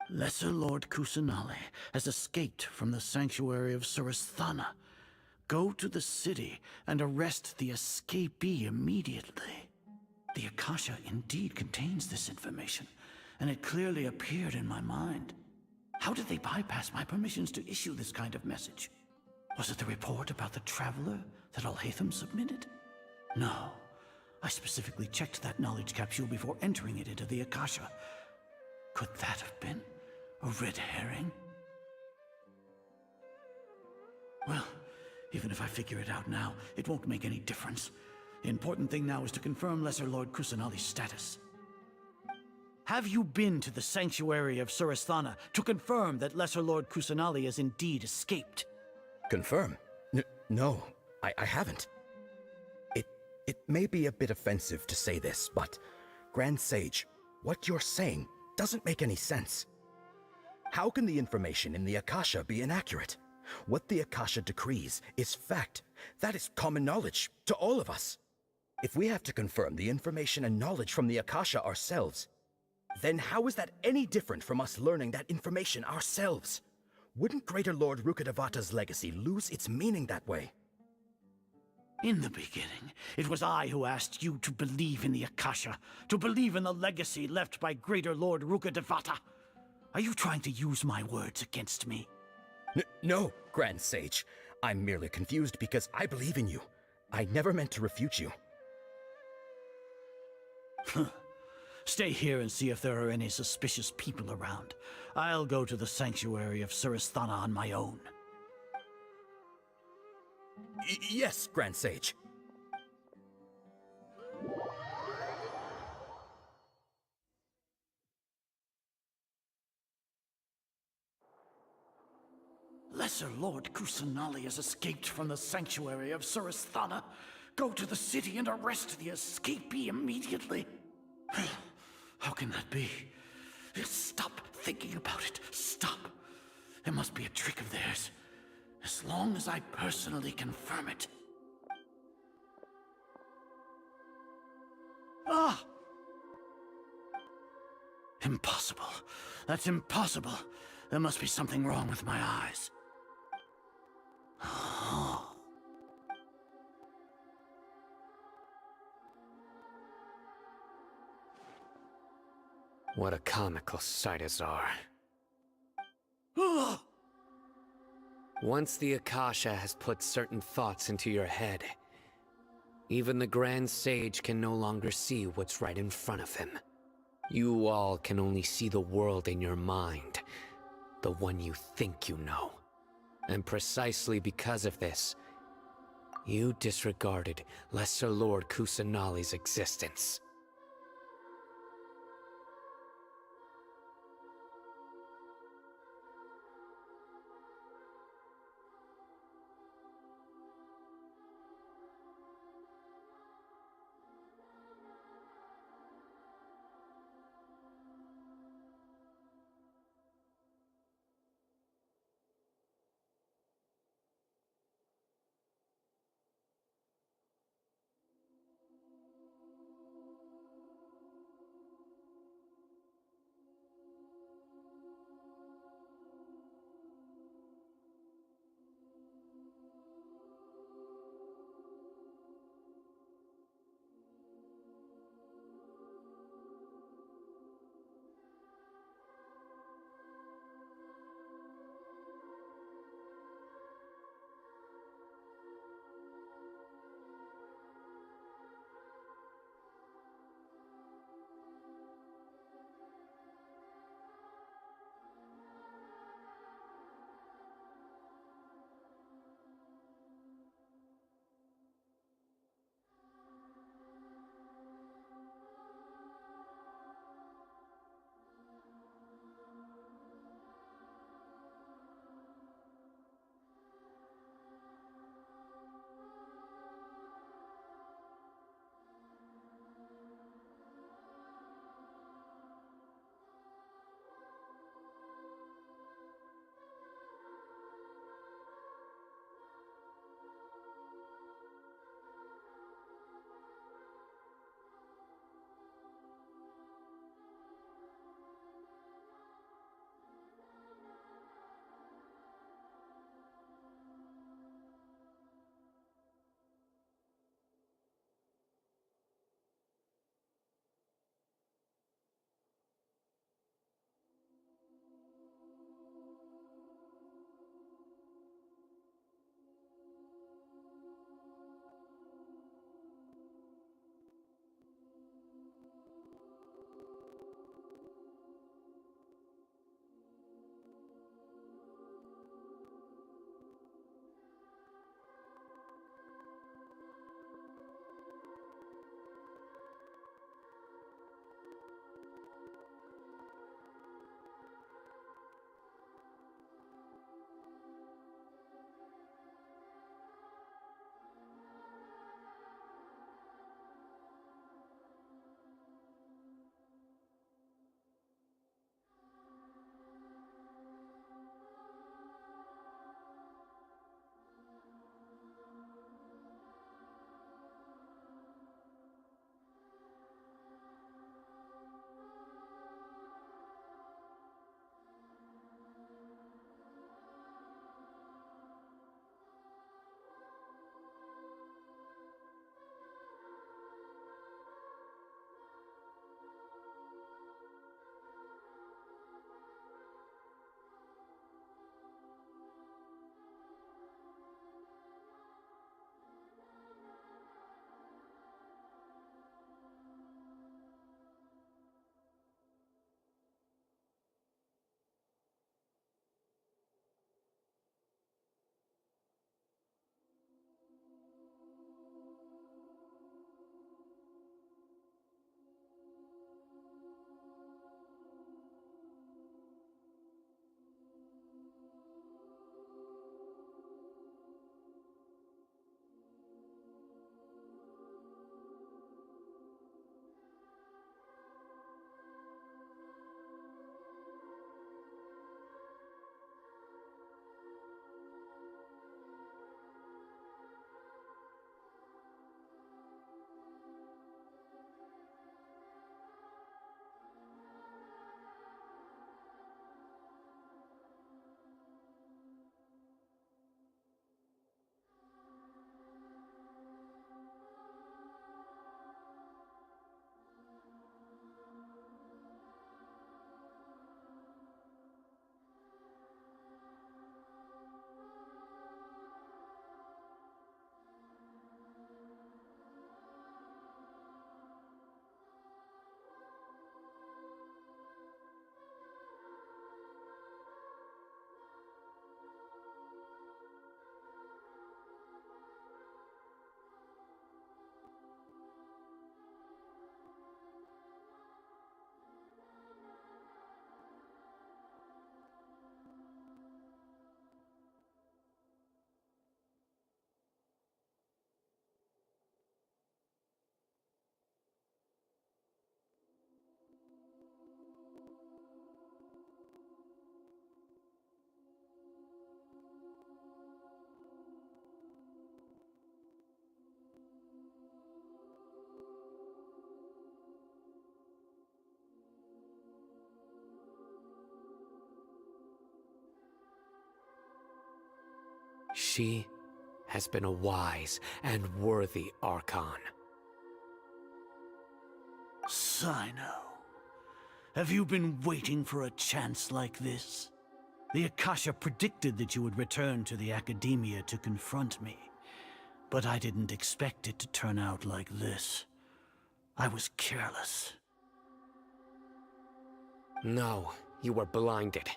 Lesser Lord Kusanali has escaped from the sanctuary of Surasthana. Go to the city and arrest the escapee immediately. The Akasha indeed contains this information, and it clearly appeared in my mind. How did they bypass my permissions to issue this kind of message? Was it the report about the Traveler that Alhaitham submitted? No. I specifically checked that knowledge capsule before entering it into the Akasha. Could that have been a red herring? Well, even if I figure it out now, it won't make any difference. The important thing now is to confirm Lesser Lord Kusanali's status. Have you been to the sanctuary of Surasthana to confirm that Lesser Lord Kusanali has indeed escaped? Confirm? No, I haven't. It may be a bit offensive to say this, but Grand Sage, what you're saying doesn't make any sense. How can the information in the Akasha be inaccurate? What the Akasha decrees is fact. That is common knowledge to all of us. If we have to confirm the information and knowledge from the Akasha ourselves, then how is that any different from us learning that information ourselves? Wouldn't Greater Lord Rukkhadevata's legacy lose its meaning that way? In the beginning, it was I who asked you to believe in the Akasha, to believe in the legacy left by Greater Lord Rukkhadevata. Are you trying to use my words against me? No, Grand Sage. I'm merely confused because I believe in you. I never meant to refute you. Stay here and see if there are any suspicious people around. I'll go to the sanctuary of Surasthana on my own. Yes, Grand Sage. Lesser Lord Kusanali has escaped from the sanctuary of Surasthana. Go to the city and arrest the escapee immediately. How can that be? Stop thinking about it. Stop. It must be a trick of theirs. As long as I personally confirm it. Ah! Impossible. That's impossible. There must be something wrong with my eyes. What a comical sight is our. Once the Akasha has put certain thoughts into your head, even the Grand Sage can no longer see what's right in front of him. You all can only see the world in your mind, the one you think you know. And precisely because of this, you disregarded Lesser Lord Kusanali's existence. She has been a wise and worthy Archon. Sino, have you been waiting for a chance like this? The Akasha predicted that you would return to the Academia to confront me, but I didn't expect it to turn out like this. I was careless. No, you were blinded.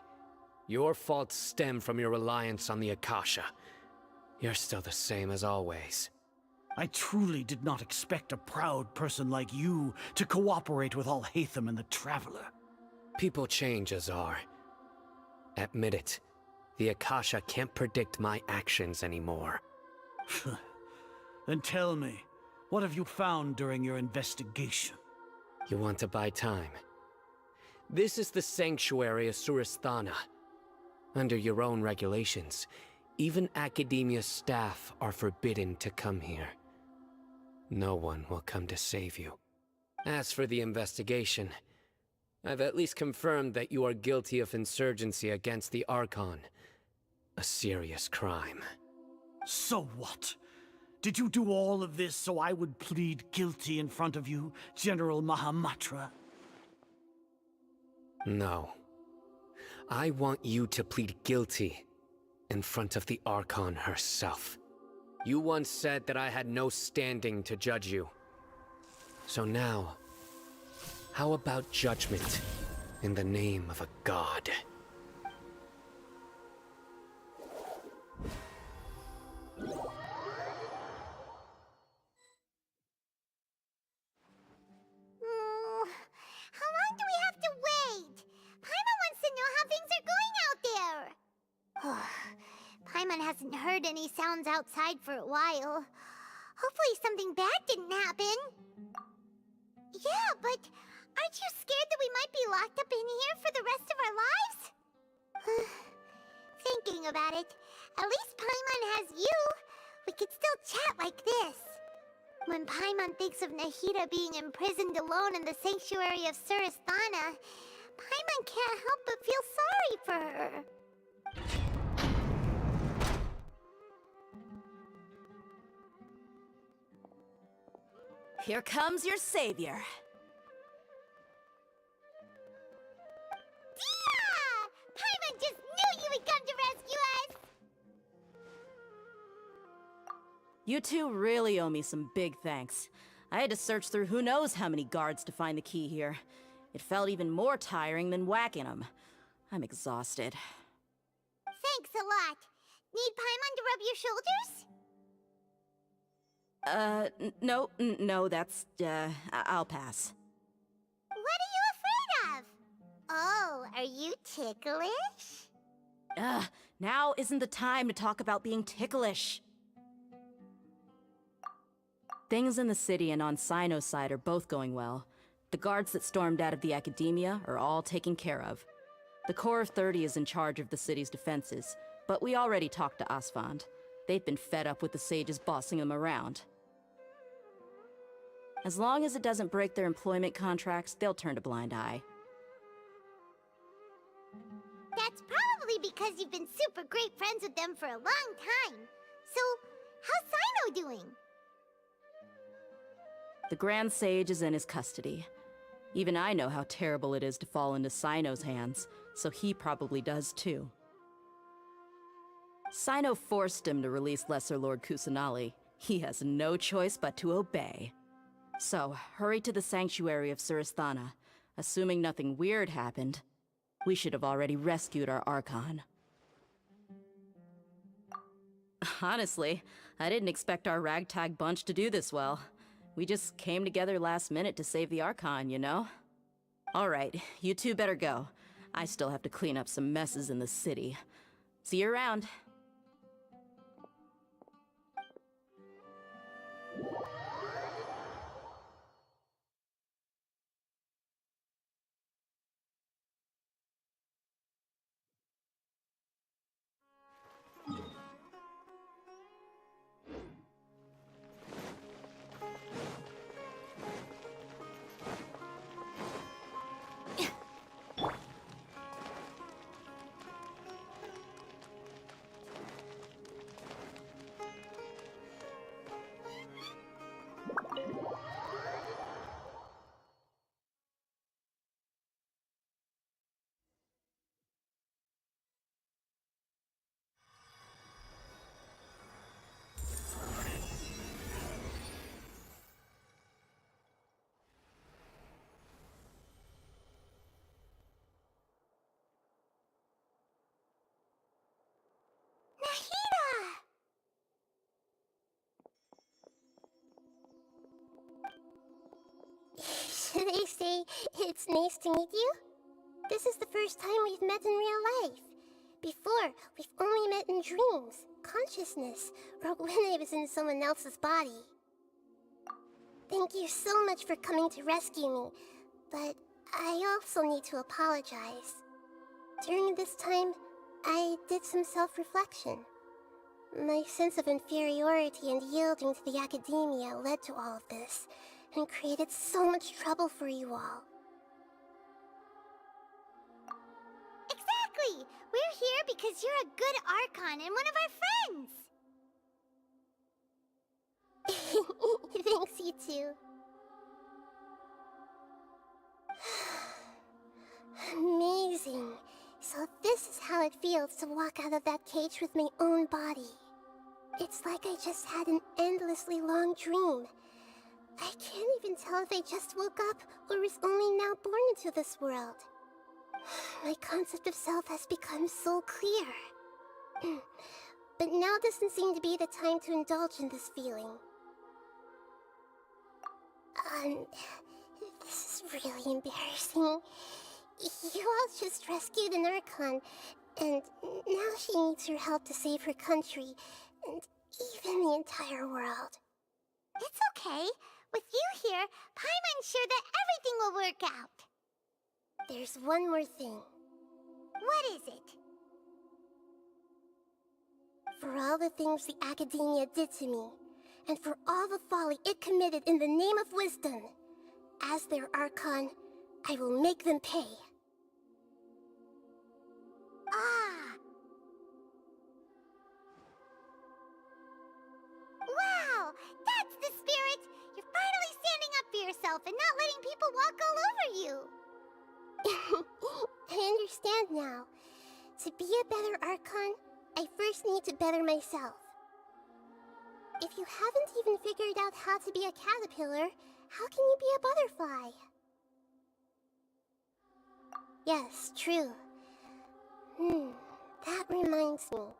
Your faults stem from your reliance on the Akasha. You're still the same as always. I truly did not expect a proud person like you to cooperate with Alhaitham and the Traveler. People change, Azar. Admit it. The Akasha can't predict my actions anymore. Then tell me, what have you found during your investigation? You want to buy time? This is the sanctuary of Surasthana. Under your own regulations, even Academia staff are forbidden to come here. No one will come to save you. As for the investigation, I've at least confirmed that you are guilty of insurgency against the Archon. A serious crime. So what? Did you do all of this so I would plead guilty in front of you, General Mahamatra? No. I want you to plead guilty in front of the Archon herself. You once said that I had no standing to judge you. So now, how about judgment in the name of a god? How long do we have to wait? Paimon wants to know how things are going out there. Paimon hasn't heard any sounds outside for a while. Hopefully something bad didn't happen. Yeah, but aren't you scared that we might be locked up in here for the rest of our lives? Thinking about it, at least Paimon has you. We could still chat like this. When Paimon thinks of Nahida being imprisoned alone in the sanctuary of Surasthana, Paimon can't help but feel sorry for her. Here comes your savior. Yeah! Paimon just knew you would come to rescue us! You two really owe me some big thanks. I had to search through who knows how many guards to find the key here. It felt even more tiring than whacking them. I'm exhausted. Thanks a lot. Need Paimon to rub your shoulders? No, that's, I'll pass. What are you afraid of? Oh, are you ticklish? Now isn't the time to talk about being ticklish. Things in the city and on Sino's side are both going well. The guards that stormed out of the Academia are all taken care of. The Corps of 30 is in charge of the city's defenses, but we already talked to Asfand. They've been fed up with the sages bossing them around. As long as it doesn't break their employment contracts, they'll turn a blind eye. That's probably because you've been super great friends with them for a long time. So, how's Sino doing? The Grand Sage is in his custody. Even I know how terrible it is to fall into Sino's hands, so he probably does too. Sino forced him to release Lesser Lord Kusanali. He has no choice but to obey. So, hurry to the sanctuary of Surasthana. Assuming nothing weird happened, we should have already rescued our Archon. Honestly, I didn't expect our ragtag bunch to do this well. We just came together last minute to save the Archon, you know? Alright, you two better go. I still have to clean up some messes in the city. See you around. say it's nice to meet you? This is the first time we've met in real life. Before, we've only met in dreams, consciousness, or when I was in someone else's body. Thank you so much for coming to rescue me, but I also need to apologize. During this time, I did some self-reflection. My sense of inferiority and yielding to the academia led to all of this, and created so much trouble for you all. Exactly! We're here because you're a good Archon and one of our friends! Thanks, you too. Amazing. So this is how it feels to walk out of that cage with my own body. It's like I just had an endlessly long dream. I can't even tell if I just woke up or was only now born into this world. My concept of self has become so clear. But now doesn't seem to be the time to indulge in this feeling. This is really embarrassing. You all just rescued an Archon, and now she needs your help to save her country, and even the entire world. It's okay. With you here, Paimon's sure that everything will work out. There's one more thing. What is it? For all the things the Academia did to me, and for all the folly it committed in the name of wisdom, as their Archon, I will make them pay. Ah! Wow! That's the spirit! You're finally standing up for yourself and not letting people walk all over you! I understand now. To be a better Archon, I first need to better myself. If you haven't even figured out how to be a caterpillar, how can you be a butterfly? Yes, true. That reminds me.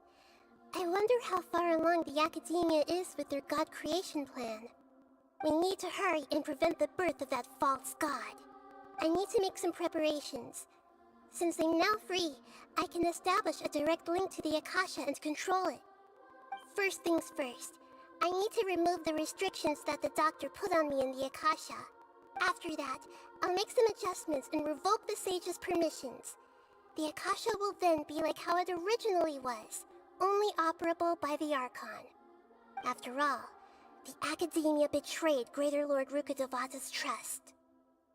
I wonder how far along the Academia is with their god creation plan. We need to hurry and prevent the birth of that false god. I need to make some preparations. Since I'm now free, I can establish a direct link to the Akasha and control it. First things first, I need to remove the restrictions that the doctor put on me in the Akasha. After that, I'll make some adjustments and revoke the sage's permissions. The Akasha will then be like how it originally was, only operable by the Archon. After all, the Academia betrayed Greater Lord Rukkhadevata's trust.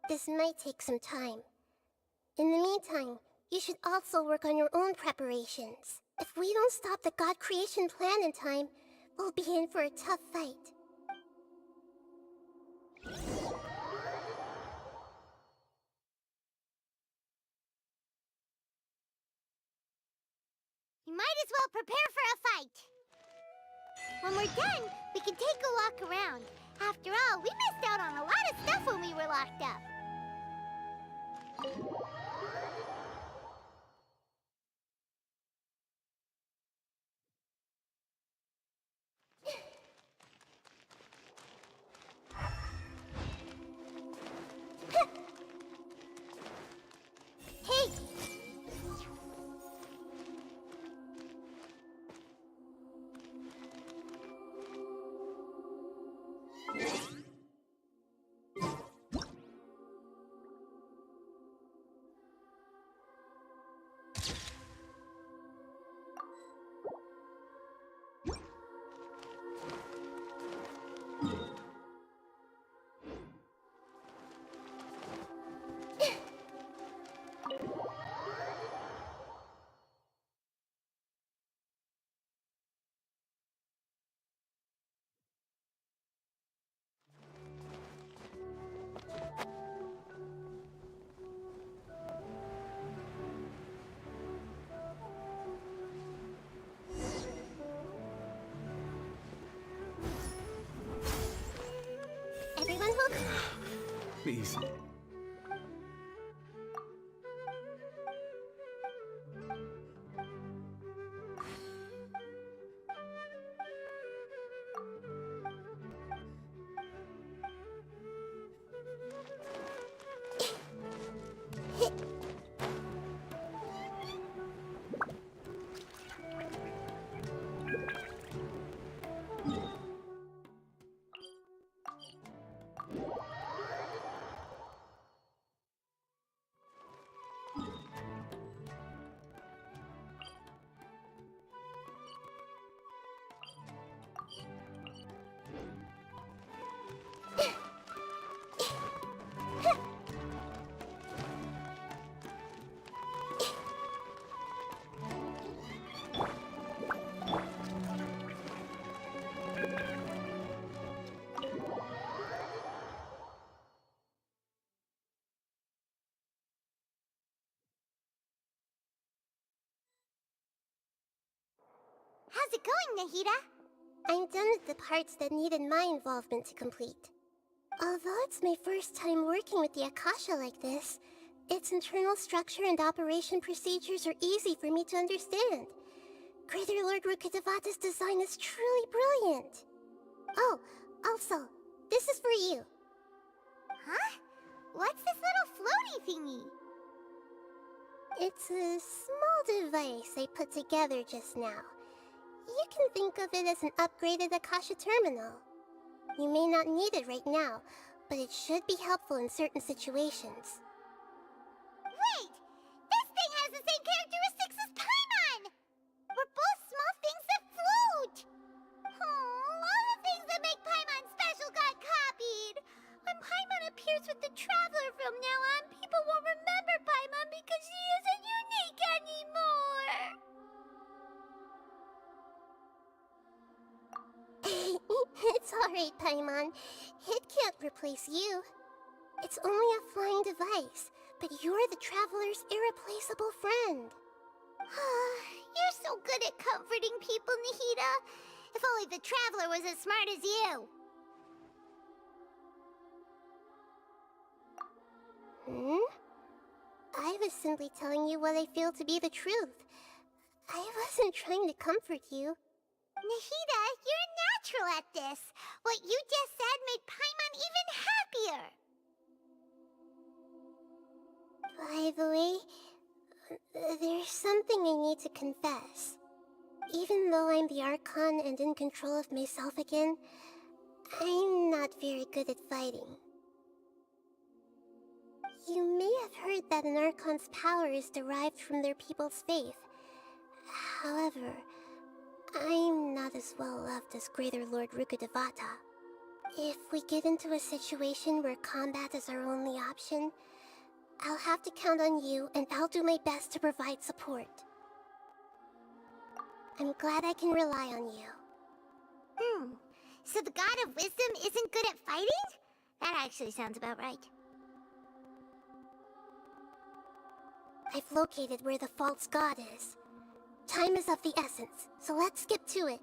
This might take some time. In the meantime, you should also work on your own preparations. If we don't stop the god creation plan in time, we'll be in for a tough fight. You might as well prepare for a fight. When we're done, we can take a walk around. After all, we missed out on a lot of stuff when we were locked up. Hey! Everyone will... Please. How's it going, Nahida? I'm done with the parts that needed my involvement to complete. Although it's my first time working with the Akasha like this, its internal structure and operation procedures are easy for me to understand. Greater Lord Rukkhadevata's design is truly brilliant. Oh, also, this is for you. Huh? What's this little floaty thingy? It's a small device I put together just now. You can think of it as an upgraded Akasha terminal. You may not need it right now, but it should be helpful in certain situations. Wait! This thing has the same characteristics as Paimon! We're both small things that float! Oh, all the things that make Paimon special got copied! When Paimon appears with the Traveler from now on, people won't remember Paimon because she isn't unique anymore! It's alright, Paimon. It can't replace you. It's only a flying device, but you're the Traveler's irreplaceable friend. You're so good at comforting people, Nahida. If only the Traveler was as smart as you. I was simply telling you what I feel to be the truth. I wasn't trying to comfort you. Nahida, you're natural at this. What you just said made Paimon even happier. By the way, there's something I need to confess. Even though I'm the Archon and in control of myself again, I'm not very good at fighting. You may have heard that an Archon's power is derived from their people's faith. However, I'm not as well loved as Greater Lord Rukkhadevata. If we get into a situation where combat is our only option, I'll have to count on you, and I'll do my best to provide support. I'm glad I can rely on you. So the God of Wisdom isn't good at fighting? That actually sounds about right. I've located where the false god is. Time is of the essence, so let's skip to it.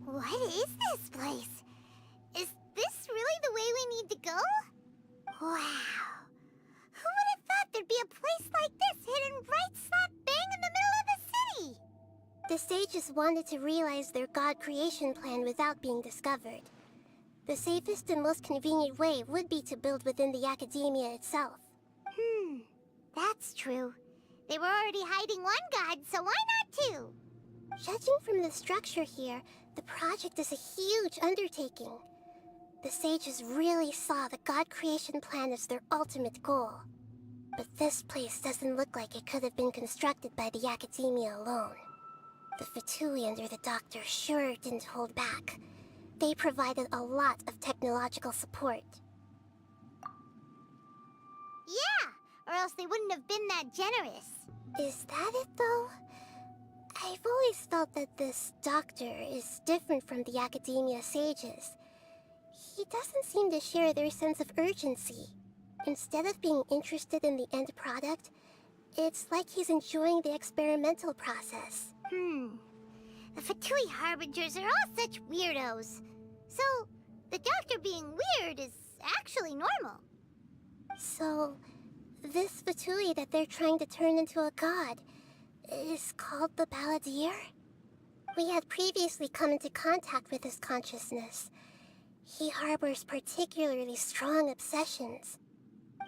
What is this place? Is this really the way we need to go? Wow. Who would have thought there'd be a place like this hidden right slap bang in the middle of the city? The sages wanted to realize their god creation plan without being discovered. The safest and most convenient way would be to build within the academia itself. That's true. They were already hiding one god, so why not two? Judging from the structure here, the project is a huge undertaking. The sages really saw the god creation plan as their ultimate goal. But this place doesn't look like it could have been constructed by the academia alone. The Pt2 under the Doctor sure didn't hold back. They provided a lot of technological support. Yeah, or else they wouldn't have been that generous. Is that it, though? I've always felt that this Doctor is different from the academia sages. He doesn't seem to share their sense of urgency. Instead of being interested in the end product, It's like he's enjoying the experimental process. The Fatui Harbingers are all such weirdos. So, the doctor being weird is actually normal. So, this Fatui that they're trying to turn into a god is called the Balladeer? We had previously come into contact with his consciousness. He harbors particularly strong obsessions.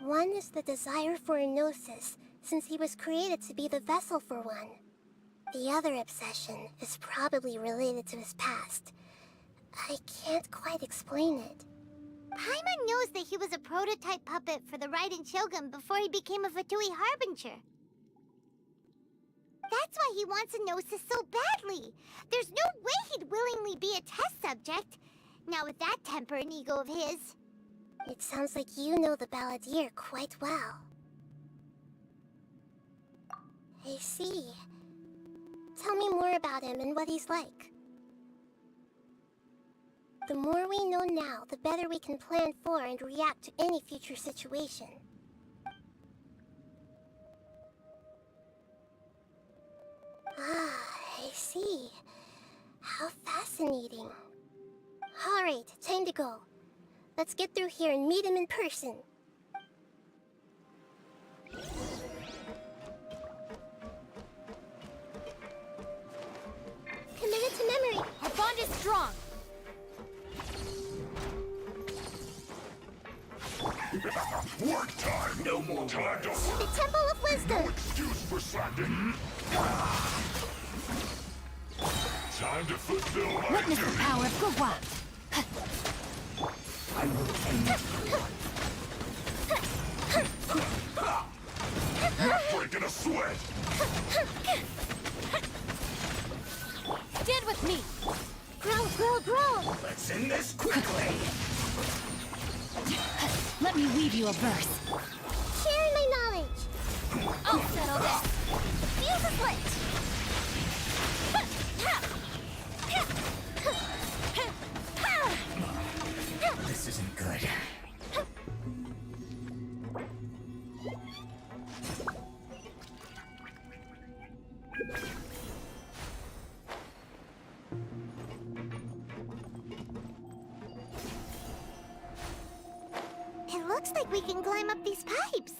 One is the desire for a gnosis, since he was created to be the vessel for one. The other obsession is probably related to his past. I can't quite explain it. Paimon knows that he was a prototype puppet for the Raiden Shogun before he became a Fatui Harbinger. That's why he wants a gnosis so badly. There's no way he'd willingly be a test subject, not with that temper and ego of his. It sounds like you know the Balladeer quite well. I see. Tell me more about him and what he's like. The more we know now, the better we can plan for and react to any future situation. I see. How fascinating. Alright, time to go. Let's get through here and meet him in person. Committed to memory. Our bond is strong. Work time! No more time to work! The Temple of Wisdom! No excuse for slacking! Time to fulfill my Witness the duty! power of Gugwa. I will end you. You're breaking a sweat! Stand with me. Grow, grow, grow! Let's end this quickly! Let me weave you a verse. Sharing my knowledge! I'll settle this. Fuse is lit! This isn't good. It looks like we can climb up these pipes.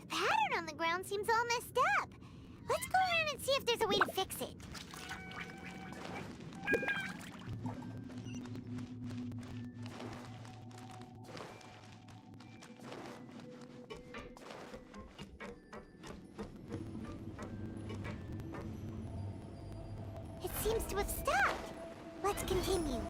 The pattern on the ground seems all messed up. Let's go around and see if there's a way to fix it. It seems to have stopped. Let's continue.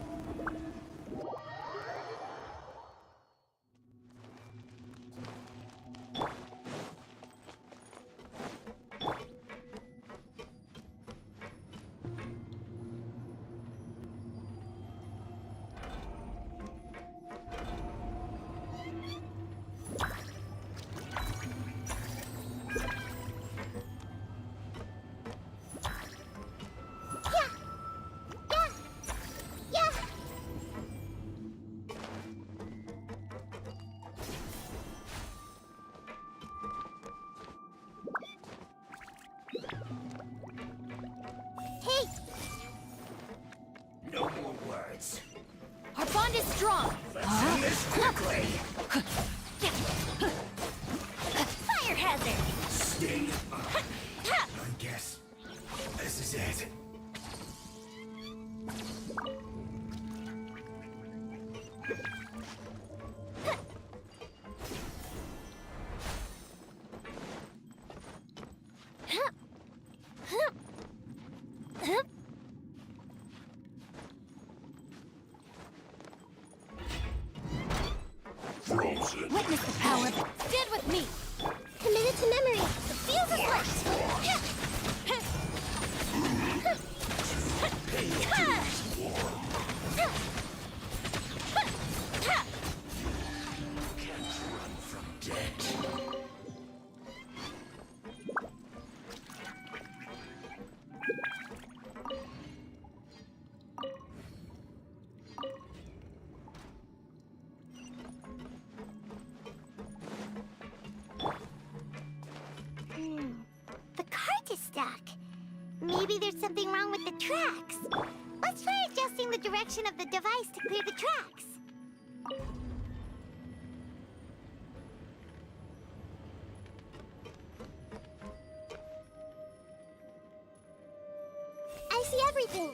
No more words. Our bond is strong. Let's end this quickly! Fire hazard. Stay up. I guess this is it. Frozen. Witness the power. Stand with me. Committed to memory. The fuse is lit. The cart is stuck. Maybe there's something wrong with the tracks. Let's try adjusting the direction of the device to clear the tracks. I see everything.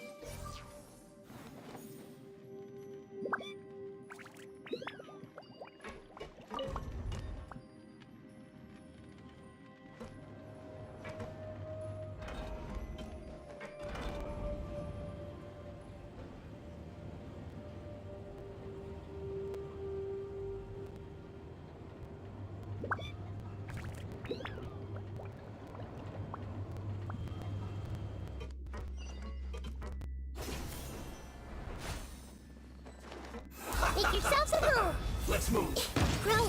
Make yourselves at home. Let's move. Grow.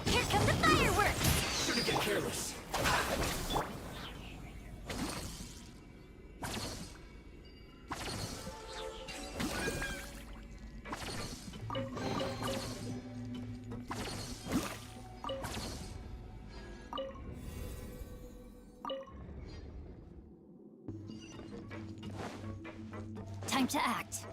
Here come the fireworks. Shouldn't get careless. Time to act.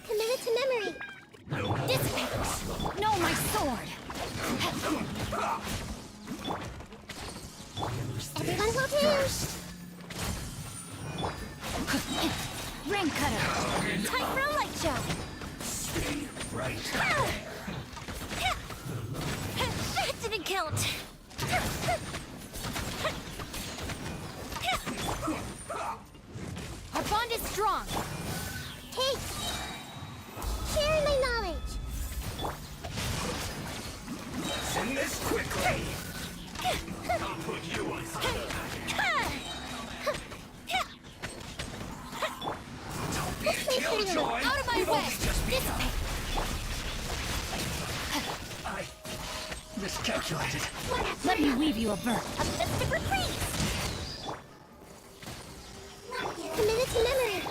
Committed to memory. Dissipate. No, my sword. Everyone hold hands. Ring cutter. Time for a light show. Stay right. That didn't count. Our bond is strong. Take. Share my knowledge. Send this quickly. I'll put you on fire. Don't be a killjoy. Out of my You've way. only just begun. I miscalculated. Let me weave you a verb. A festive reprise. Committed to memory.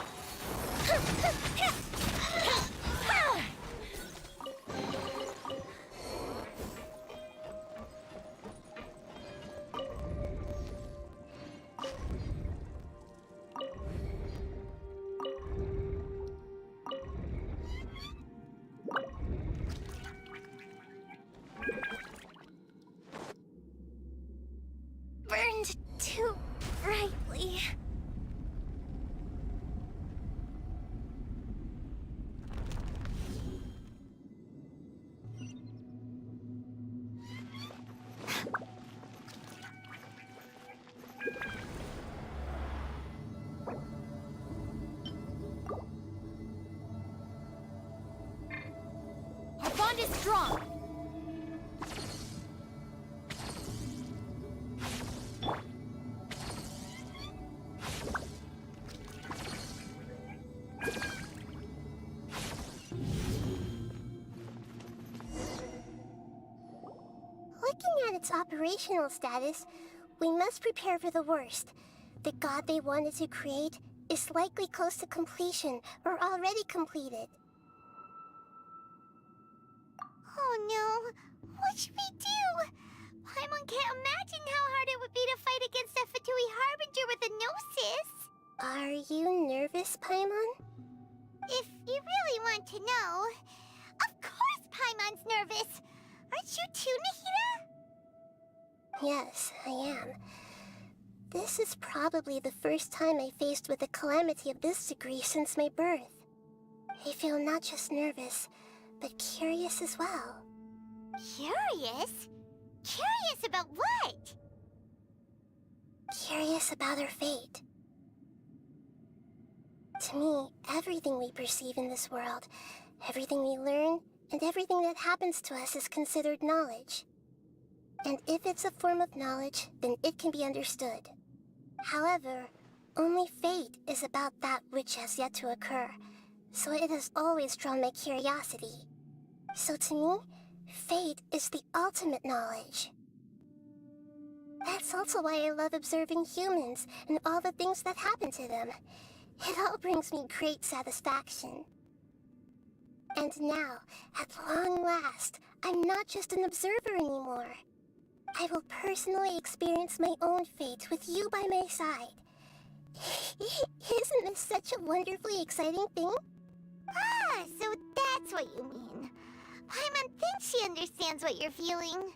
Burned Finally. Our bond is strong. Looking at its operational status, we must prepare for the worst. The god they wanted to create is likely close to completion or already completed. Oh no, what should we do? Paimon can't imagine how hard it would be to fight against a Fatui Harbinger with a Gnosis. Are you nervous, Paimon? If you really want to know, of course Paimon's nervous. Aren't you too, Nahida? Yes, I am. This is probably the first time I faced with a calamity of this degree since my birth. I feel not just nervous, but curious as well. Curious? Curious about what? Curious about our fate. To me, everything we perceive in this world, everything we learn, and everything that happens to us is considered knowledge. And if it's a form of knowledge, then it can be understood. However, only fate is about that which has yet to occur, so it has always drawn my curiosity. So to me, fate is the ultimate knowledge. That's also why I love observing humans and all the things that happen to them. It all brings me great satisfaction. And now, at long last, I'm not just an observer anymore. I will personally experience my own fate with you by my side. Isn't this such a wonderfully exciting thing? Ah, so that's what you mean. Paimon thinks she understands what you're feeling.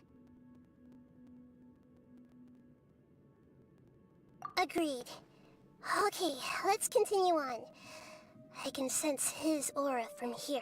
Agreed. Okay, let's continue on. I can sense his aura from here.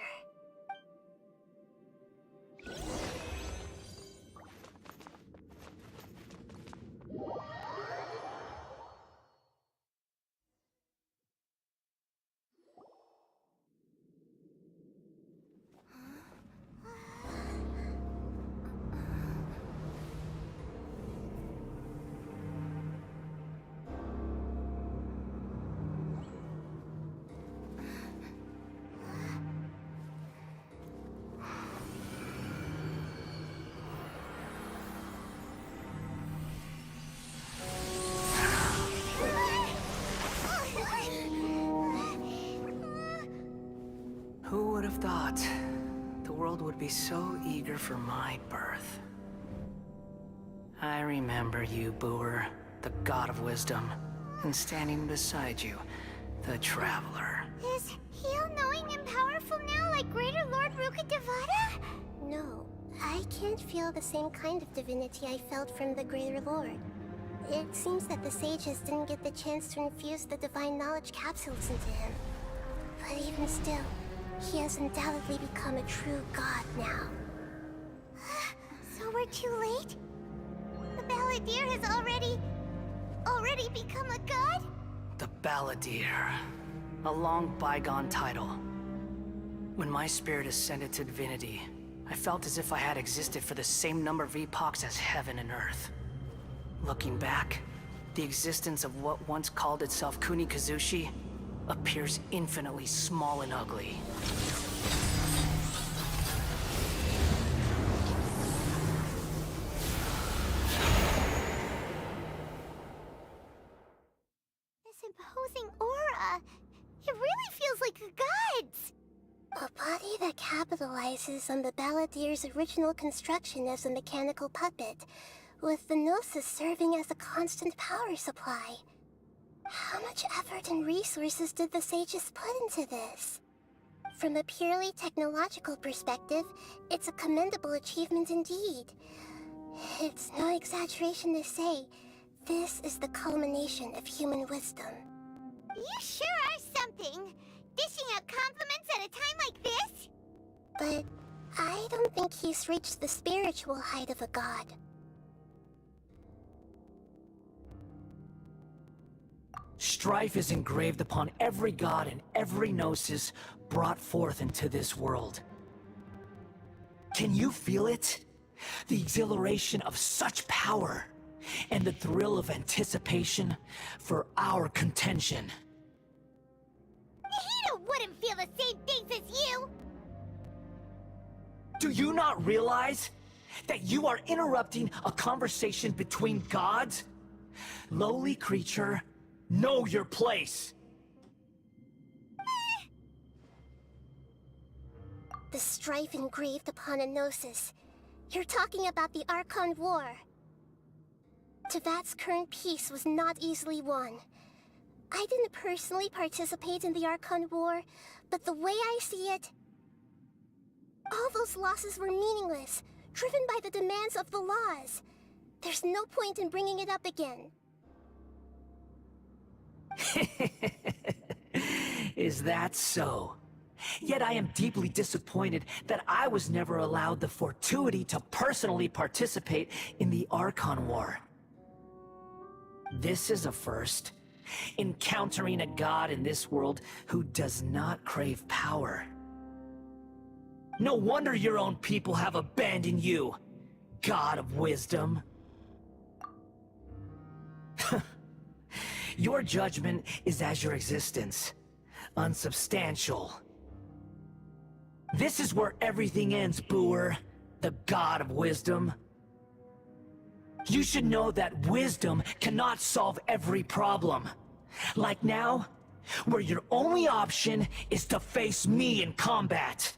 Who would have thought the world would be so eager for my birth? I remember you, Booer, the god of wisdom, and standing beside you, the traveler. Is he all-knowing and powerful now like Greater Lord Rukkhadevata? No, I can't feel the same kind of divinity I felt from the Greater Lord. It seems that the sages didn't get the chance to infuse the divine knowledge capsules into him. But even still, he has undoubtedly become a true god now. So we're too late? The Balladeer has already become a god? The Balladeer. A long bygone title. When my spirit ascended to divinity, I felt as if I had existed for the same number of epochs as heaven and earth. Looking back, the existence of what once called itself Kunikazushi appears infinitely small and ugly. This imposing aura, it really feels like a god's. A body that capitalizes on the Balladeer's original construction as a mechanical puppet, with the Gnosis serving as a constant power supply. How much effort and resources did the sages put into this? From a purely technological perspective, it's a commendable achievement indeed. It's no exaggeration to say, This is the culmination of human wisdom. You sure are something. Dishing out compliments at a time like this? But I don't think he's reached the spiritual height of a god. Strife is engraved upon every god and every gnosis brought forth into this world. Can you feel it? The exhilaration of such power, and the thrill of anticipation for our contention. He wouldn't feel the same things as you! Do you not realize that you are interrupting a conversation between gods? Lowly creature, know your place! The strife engraved upon a gnosis. You're talking about the Archon War. Tevat's current peace was not easily won. I didn't personally participate in the Archon War, but the way I see it, all those losses were meaningless, driven by the demands of the laws. There's no point in bringing it up again. Is that so? Yet I am deeply disappointed that I was never allowed the fortuity to personally participate in the Archon War. This is a first. Encountering a god in this world who does not crave power. No wonder your own people have abandoned you, God of Wisdom. Your judgment is as your existence, unsubstantial. This is where everything ends, Booer, the God of Wisdom. You should know that wisdom cannot solve every problem. Like now, where your only option is to face me in combat.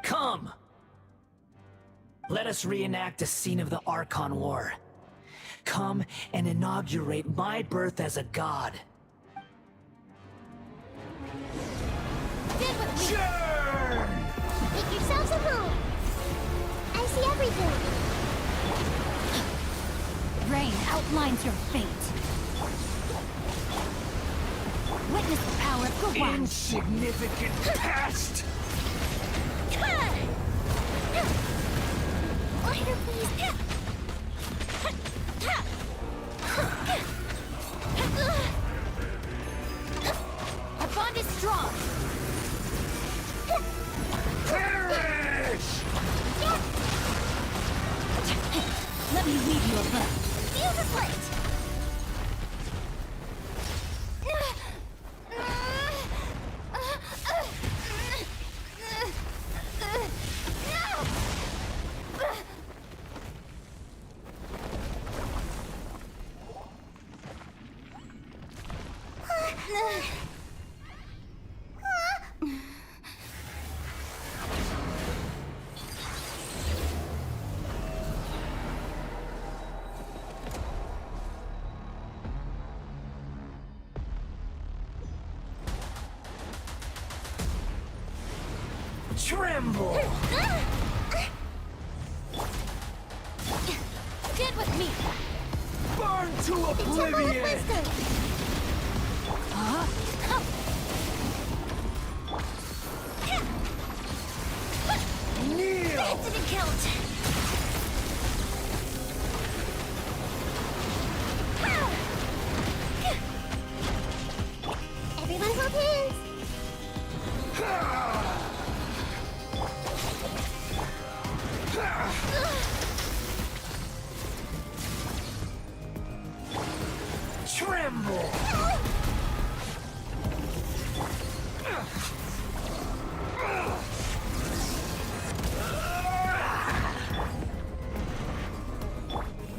Come! Let us reenact a scene of the Archon War. Come and inaugurate my birth as a god. Good with me! Churn! Make yourselves at home. I see everything. Rain outlines your fate. Witness the power of Gawon. Insignificant pest! Lighter, please! Our bond is strong. Perish! Let me leave you alone. Fuse is lit! Tremble! Get with me! Burn to oblivion! Kneel! That didn't count! Everyone hold hands. Tremble!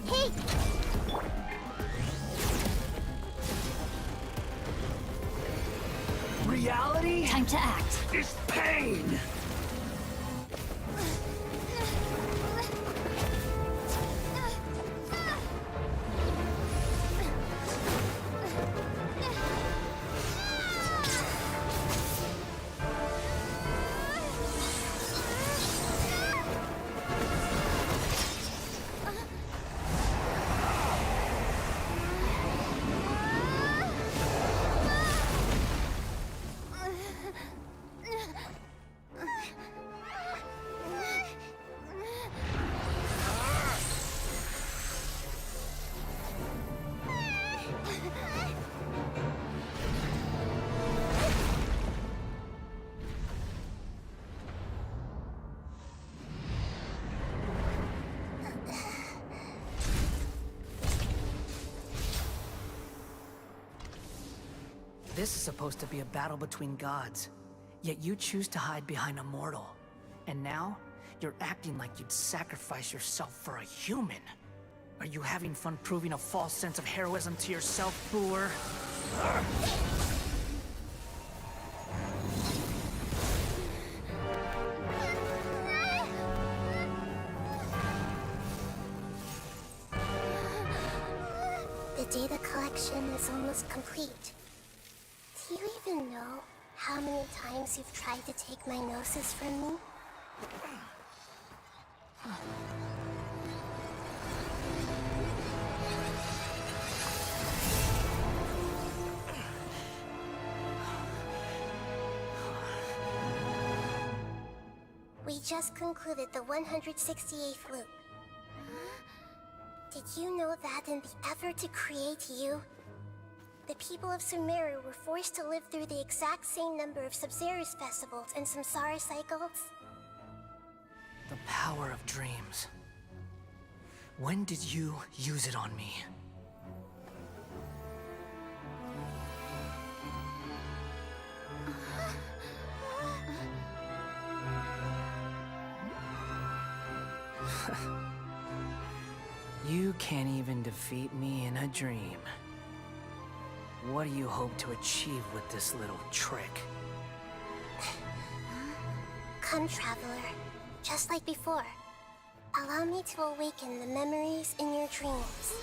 Hey! Reality? Time to act. Is pain! This is supposed to be a battle between gods, yet you choose to hide behind a mortal. And now, you're acting like you'd sacrifice yourself for a human. Are you having fun proving a false sense of heroism to yourself, Brewer? The data collection is almost complete. Do you even know how many times you've tried to take my gnosis from me? We just concluded the 168th loop. Did you know that in the effort to create you, the people of Sumeru were forced to live through the exact same number of Sabzeruz festivals and Samsara cycles? The power of dreams. When did you use it on me? You can't even defeat me in a dream. What do you hope to achieve with this little trick? Come, Traveler. Just like before. Allow me to awaken the memories in your dreams.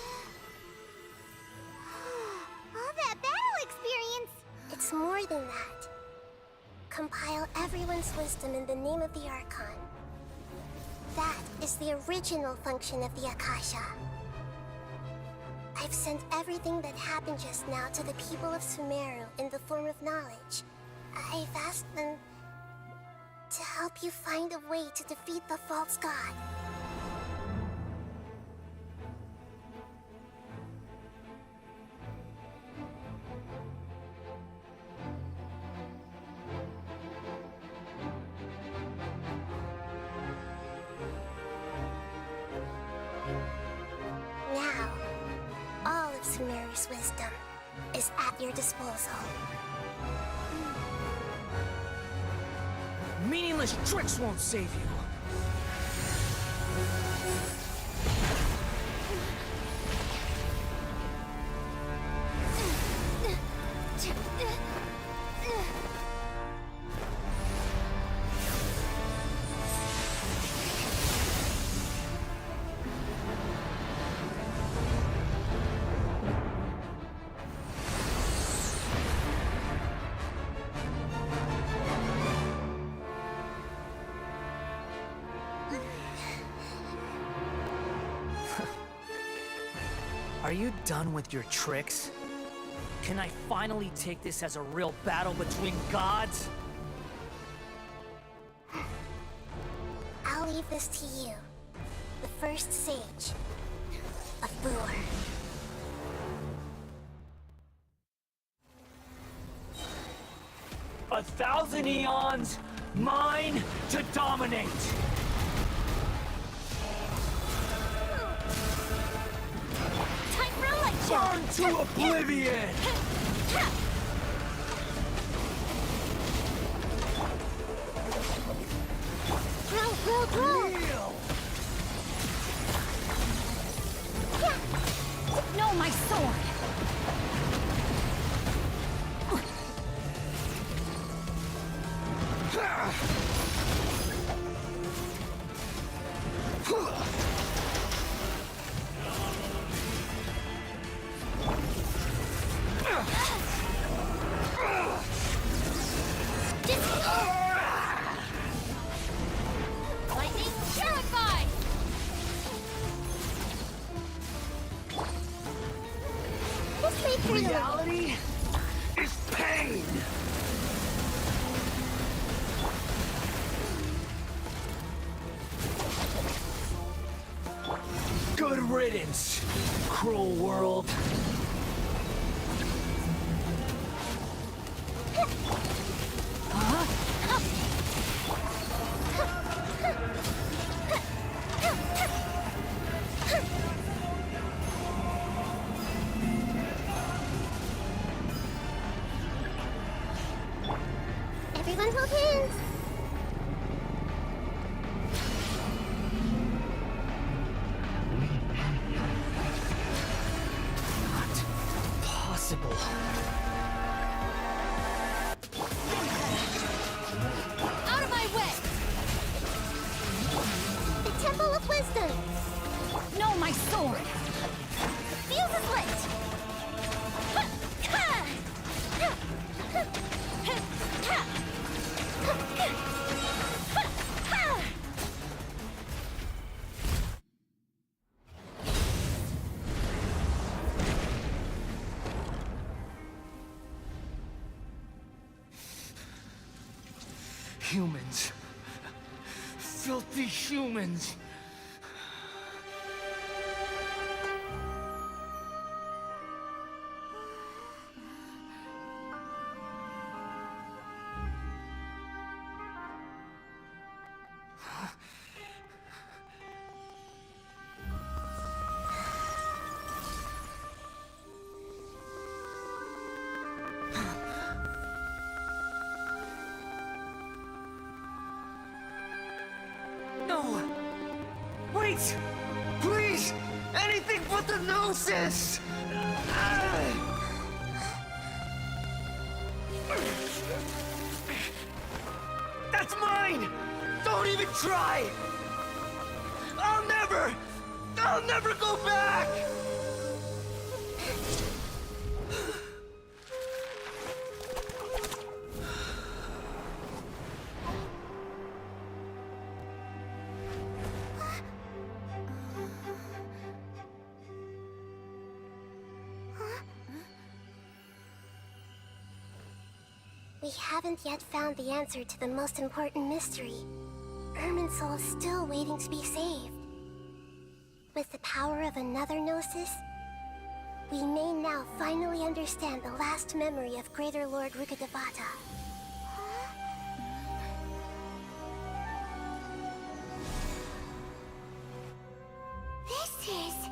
All that battle experience! It's more than that. Compile everyone's wisdom in the name of the Archon. That is the original function of the Akasha. I've sent everything that happened just now to the people of Sumeru in the form of knowledge. I've asked them to help you find a way to defeat the false god. Now, all of Sumeru's wisdom is at your disposal. Meaningless tricks won't save you. Are you done with your tricks? Can I finally take this as a real battle between gods? I'll leave this to you, the first sage of Brewer. A thousand eons, mine to dominate! Burn to oblivion! Grow! No, my sword! Lightning purified! This may feel Reality is pain! Good riddance, cruel world. Out of my way! The Temple of Wisdom! No, my sword! Fuse is lit! Humans. Filthy humans. No! Wait! Please! Anything but the Gnosis! That's mine! Don't even try! I'll never go back! We haven't yet found the answer to the most important mystery. Irminsul is still waiting to be saved. With the power of another Gnosis, we may now finally understand the last memory of Greater Lord Rukkhadevata. This is...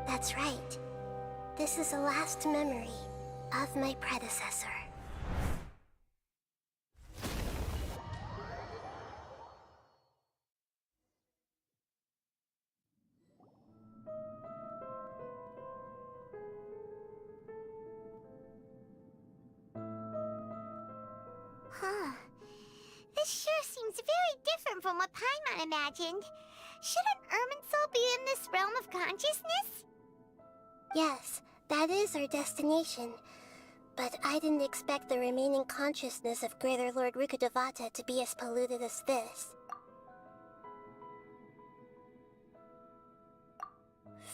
That's right. This is the last memory of my predecessor. Huh. This sure seems very different from what Paimon imagined. Shouldn't Irminsul be in this realm of consciousness? Yes, that is our destination. But I didn't expect the remaining consciousness of Greater Lord Rukkhadevata to be as polluted as this.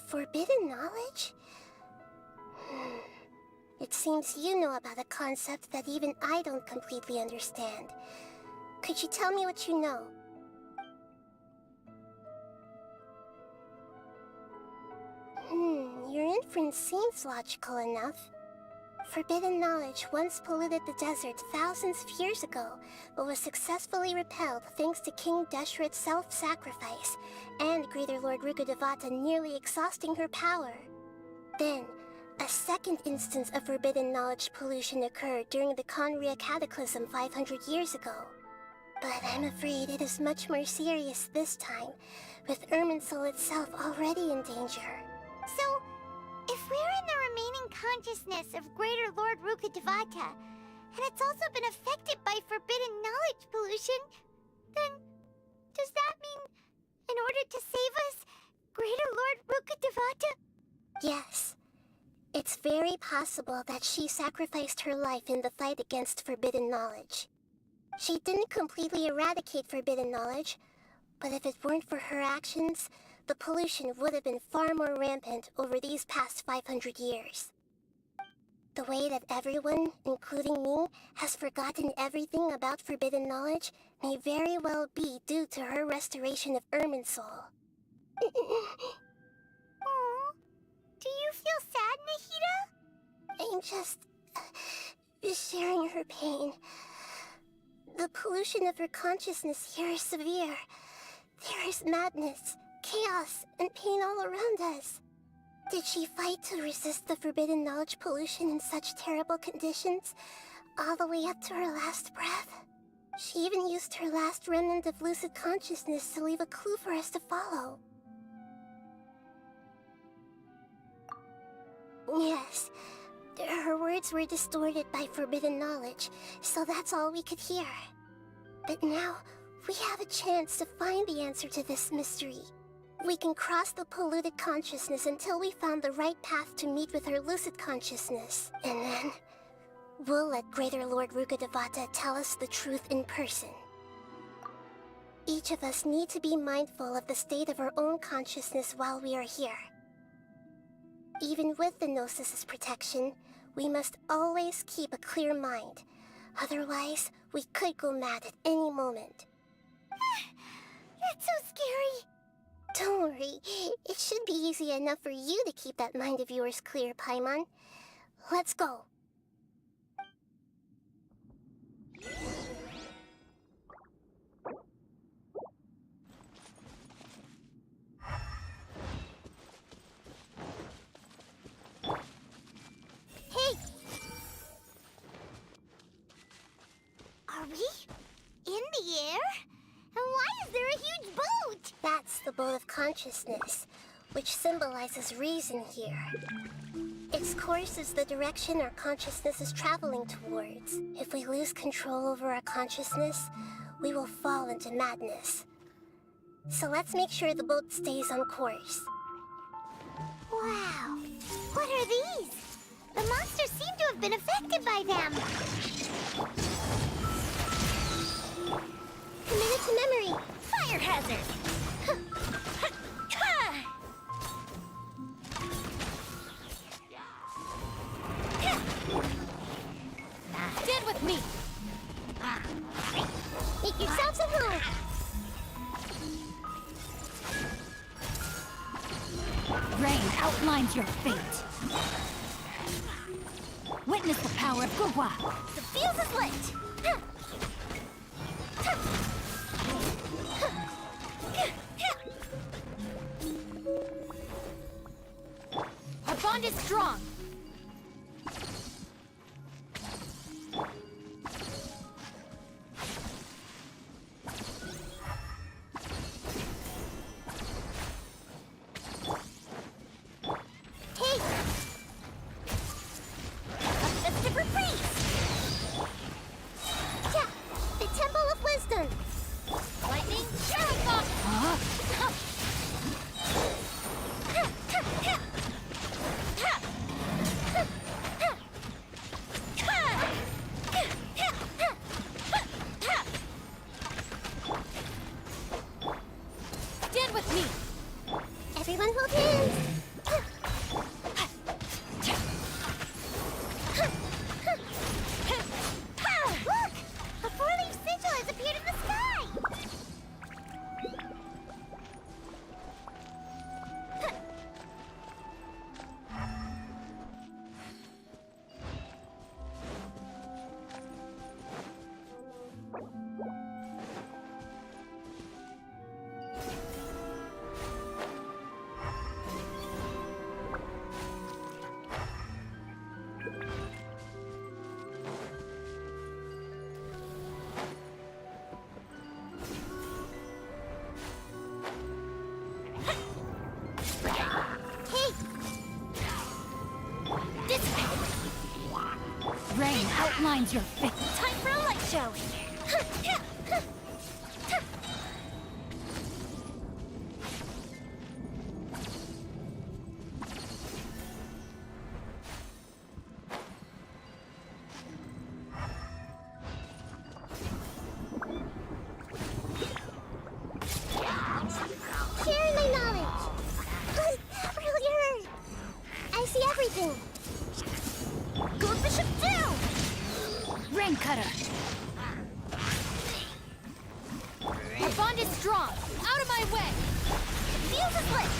Forbidden knowledge? It seems you know about a concept that even I don't completely understand. Could you tell me what you know? Your inference seems logical enough. Forbidden knowledge once polluted the desert thousands of years ago, but was successfully repelled thanks to King Deshret's self-sacrifice, and Greater Lord Rukkhadevata nearly exhausting her power. Then, a second instance of forbidden knowledge pollution occurred during the Conria Cataclysm 500 years ago. But I'm afraid it is much more serious this time, with Irminsul itself already in danger. So, if we're in the remaining consciousness of Greater Lord Rukkhadevata, and it's also been affected by forbidden knowledge pollution, then does that mean, in order to save us, Greater Lord Rukkhadevata? Yes. It's very possible that she sacrificed her life in the fight against forbidden knowledge. She didn't completely eradicate forbidden knowledge, but if it weren't for her actions, the pollution would have been far more rampant over these past 500 years. The way that everyone, including me, has forgotten everything about forbidden knowledge may very well be due to her restoration of Irminsul. Aww. Do you feel sad, Nahida? I'm just sharing her pain. The pollution of her consciousness here is severe. There is madness, chaos, and pain all around us. Did she fight to resist the forbidden knowledge pollution in such terrible conditions, all the way up to her last breath? She even used her last remnant of lucid consciousness to leave a clue for us to follow. Yes, ears were distorted by forbidden knowledge, so that's all we could hear. But now, we have a chance to find the answer to this mystery. We can cross the polluted consciousness until we found the right path to meet with our lucid consciousness. And then, we'll let Greater Lord Rukkhadevata tell us the truth in person. Each of us need to be mindful of the state of our own consciousness while we are here. Even with the Gnosis' protection, we must always keep a clear mind. Otherwise, we could go mad at any moment. That's so scary. Don't worry, it should be easy enough for you to keep that mind of yours clear, Paimon. Let's go. Hey! Are we in the air? And why is there a huge boat? That's the boat of consciousness, which symbolizes reason here. Its course is the direction our consciousness is traveling towards. If we lose control over our consciousness, we will fall into madness. So let's make sure the boat stays on course. Wow! What are these? The monsters seem to have been affected by them. Committed to memory. Fire hazard! Stand with me! Make yourselves at home! Rain outlines your fate. Witness the power of Gurwa. The fuse is lit! Our bond is strong. Everyone hold hands! Look! A four-leaf sigil has appeared in the sky! Rain outlines your fate. Time for a light show! Sharing my knowledge! Earlier! I see everything! Go Bishop down! Rain cutter. Our bond is strong. Out of my way. Fuse is lit!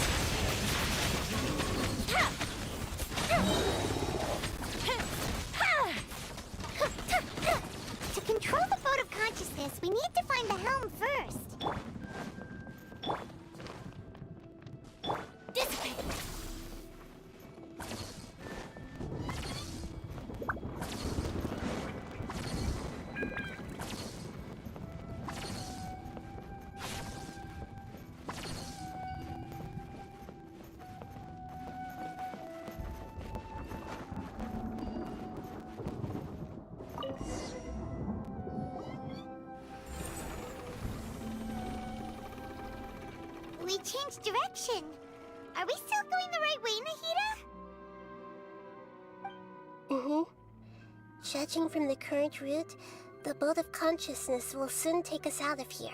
To control the boat of consciousness, we need to find the helm first. Dissipate. changed direction. Are we still going the right way, Nahida? Mm-hmm. Judging from the current route, the boat of consciousness will soon take us out of here.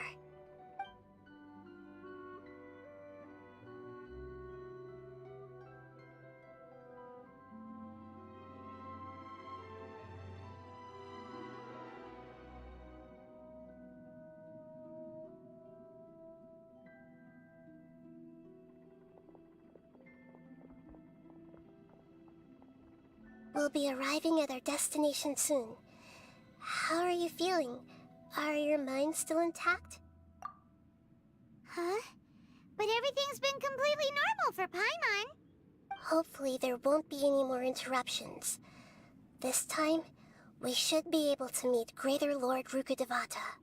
We'll be arriving at our destination soon. How are you feeling? Are your minds still intact? Huh? But everything's been completely normal for Paimon. Hopefully there won't be any more interruptions. This time, we should be able to meet Greater Lord Rukkhadevata.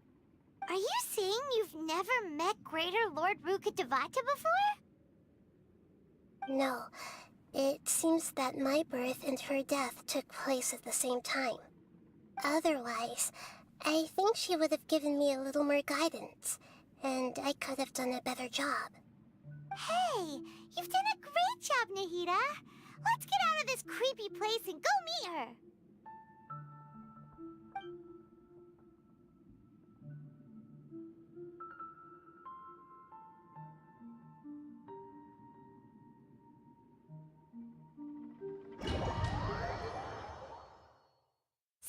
Are you saying you've never met Greater Lord Rukkhadevata before? No. It seems that my birth and her death took place at the same time. Otherwise, I think she would have given me a little more guidance, and I could have done a better job. Hey, you've done a great job, Nahida. Let's get out of this creepy place and go meet her.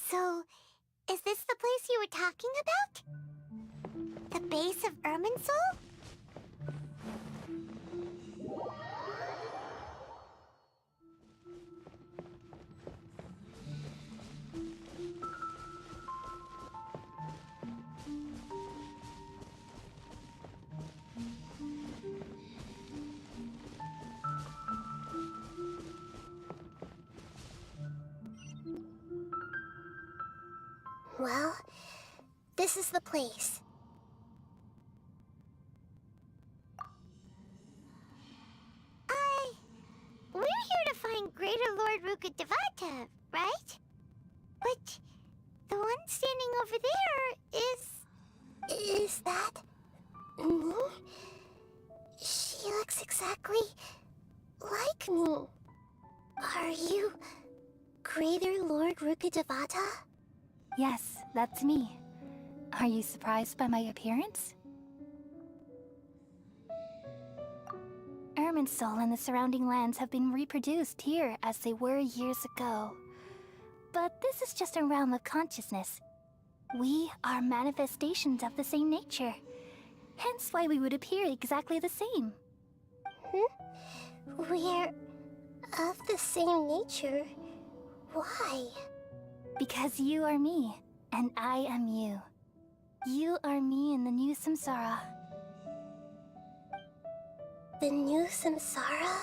So, is this the place you were talking about? The base of Irminsul? Well, this is the place. We're here to find Greater Lord Rukkhadevata, right? But the one standing over there is... Is that... me? She looks exactly like me. Are you Greater Lord Rukkhadevata? Yes, that's me. Are you surprised by my appearance? Irminsul and the surrounding lands have been reproduced here as they were years ago. But this is just a realm of consciousness. We are manifestations of the same nature. Hence why we would appear exactly the same. We're of the same nature? Why? Because you are me, and I am you. You are me in the new samsara. The new samsara?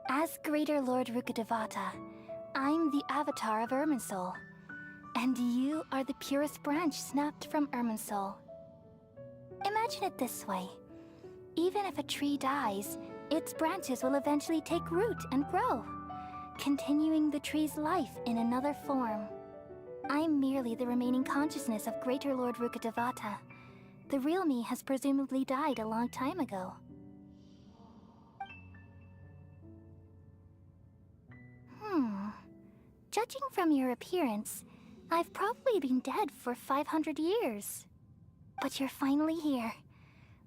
As Greater Lord Rukkhadevata, I'm the avatar of Irminsul. And you are the purest branch snapped from Irminsul. Imagine it this way. Even if a tree dies, its branches will eventually take root and grow, continuing the tree's life in another form. I'm merely the remaining consciousness of Greater Lord Rukkhadevata. The real me has presumably died a long time ago. Judging from your appearance, I've probably been dead for 500 years. But you're finally here.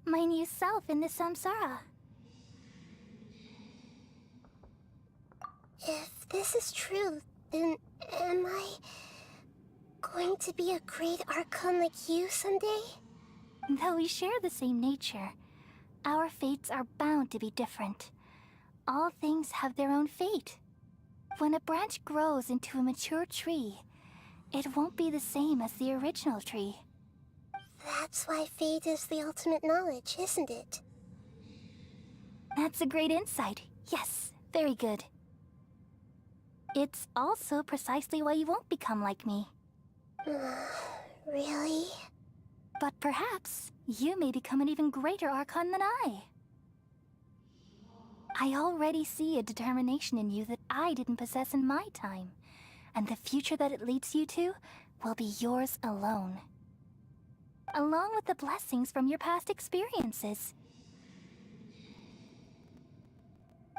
My new self in the samsara. If this is true, then am I going to be a great Archon like you someday? Though we share the same nature, our fates are bound to be different. All things have their own fate. When a branch grows into a mature tree, it won't be the same as the original tree. That's why fate is the ultimate knowledge, isn't it? That's a great insight. Yes, very good. It's also precisely why you won't become like me. Really? But perhaps you may become an even greater Archon than I. I already see a determination in you that I didn't possess in my time, and the future that it leads you to will be yours alone. along with the blessings from your past experiences.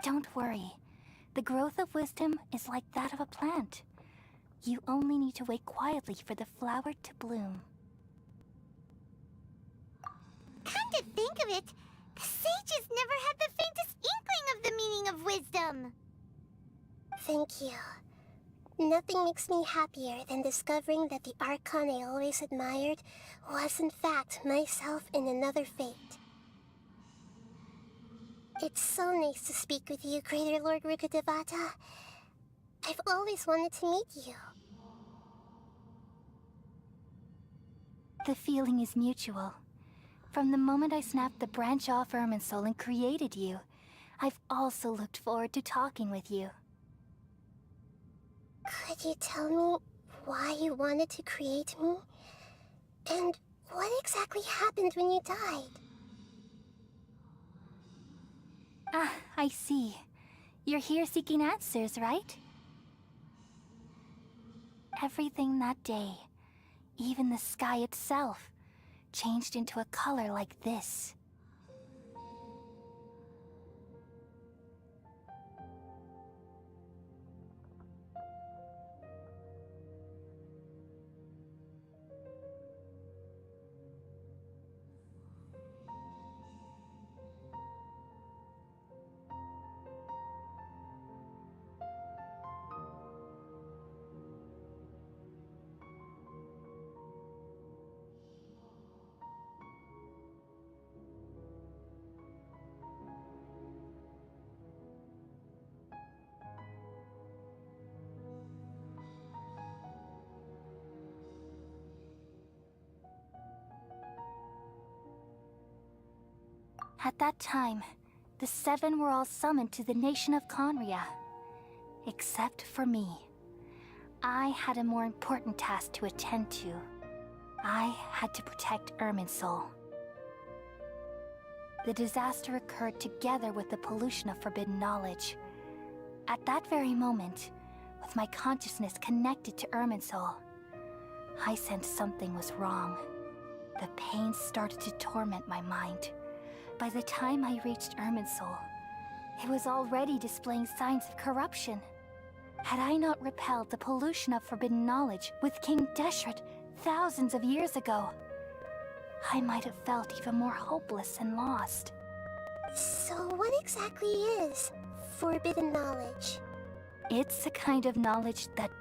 Don't worry. The growth of wisdom is like that of a plant. You only need to wait quietly for the flower to bloom. Come to think of it, the sages never had the faintest inkling of the meaning of wisdom. Thank you. Nothing makes me happier than discovering that the Archon I always admired was in fact myself in another fate. It's so nice to speak with you, Greater Lord Rukkhadevata. I've always wanted to meet you. The feeling is mutual. From the moment I snapped the branch off Irminsul and created you, I've also looked forward to talking with you. Could you tell me why you wanted to create me? And what exactly happened when you died? Ah, I see. You're here seeking answers, right? Everything that day, even the sky itself, changed into a color like this. At that time, the seven were all summoned to the nation of Conria. Except for me. I had a more important task to attend to. I had to protect Irminsul. The disaster occurred together with the pollution of forbidden knowledge. At that very moment, with my consciousness connected to Irminsul, I sensed something was wrong. The pain started to torment my mind. By the time I reached Irminsul, it was already displaying signs of corruption. Had I not repelled the pollution of forbidden knowledge with King Deshret thousands of years ago, I might have felt even more hopeless and lost. So what exactly is forbidden knowledge? It's a kind of knowledge that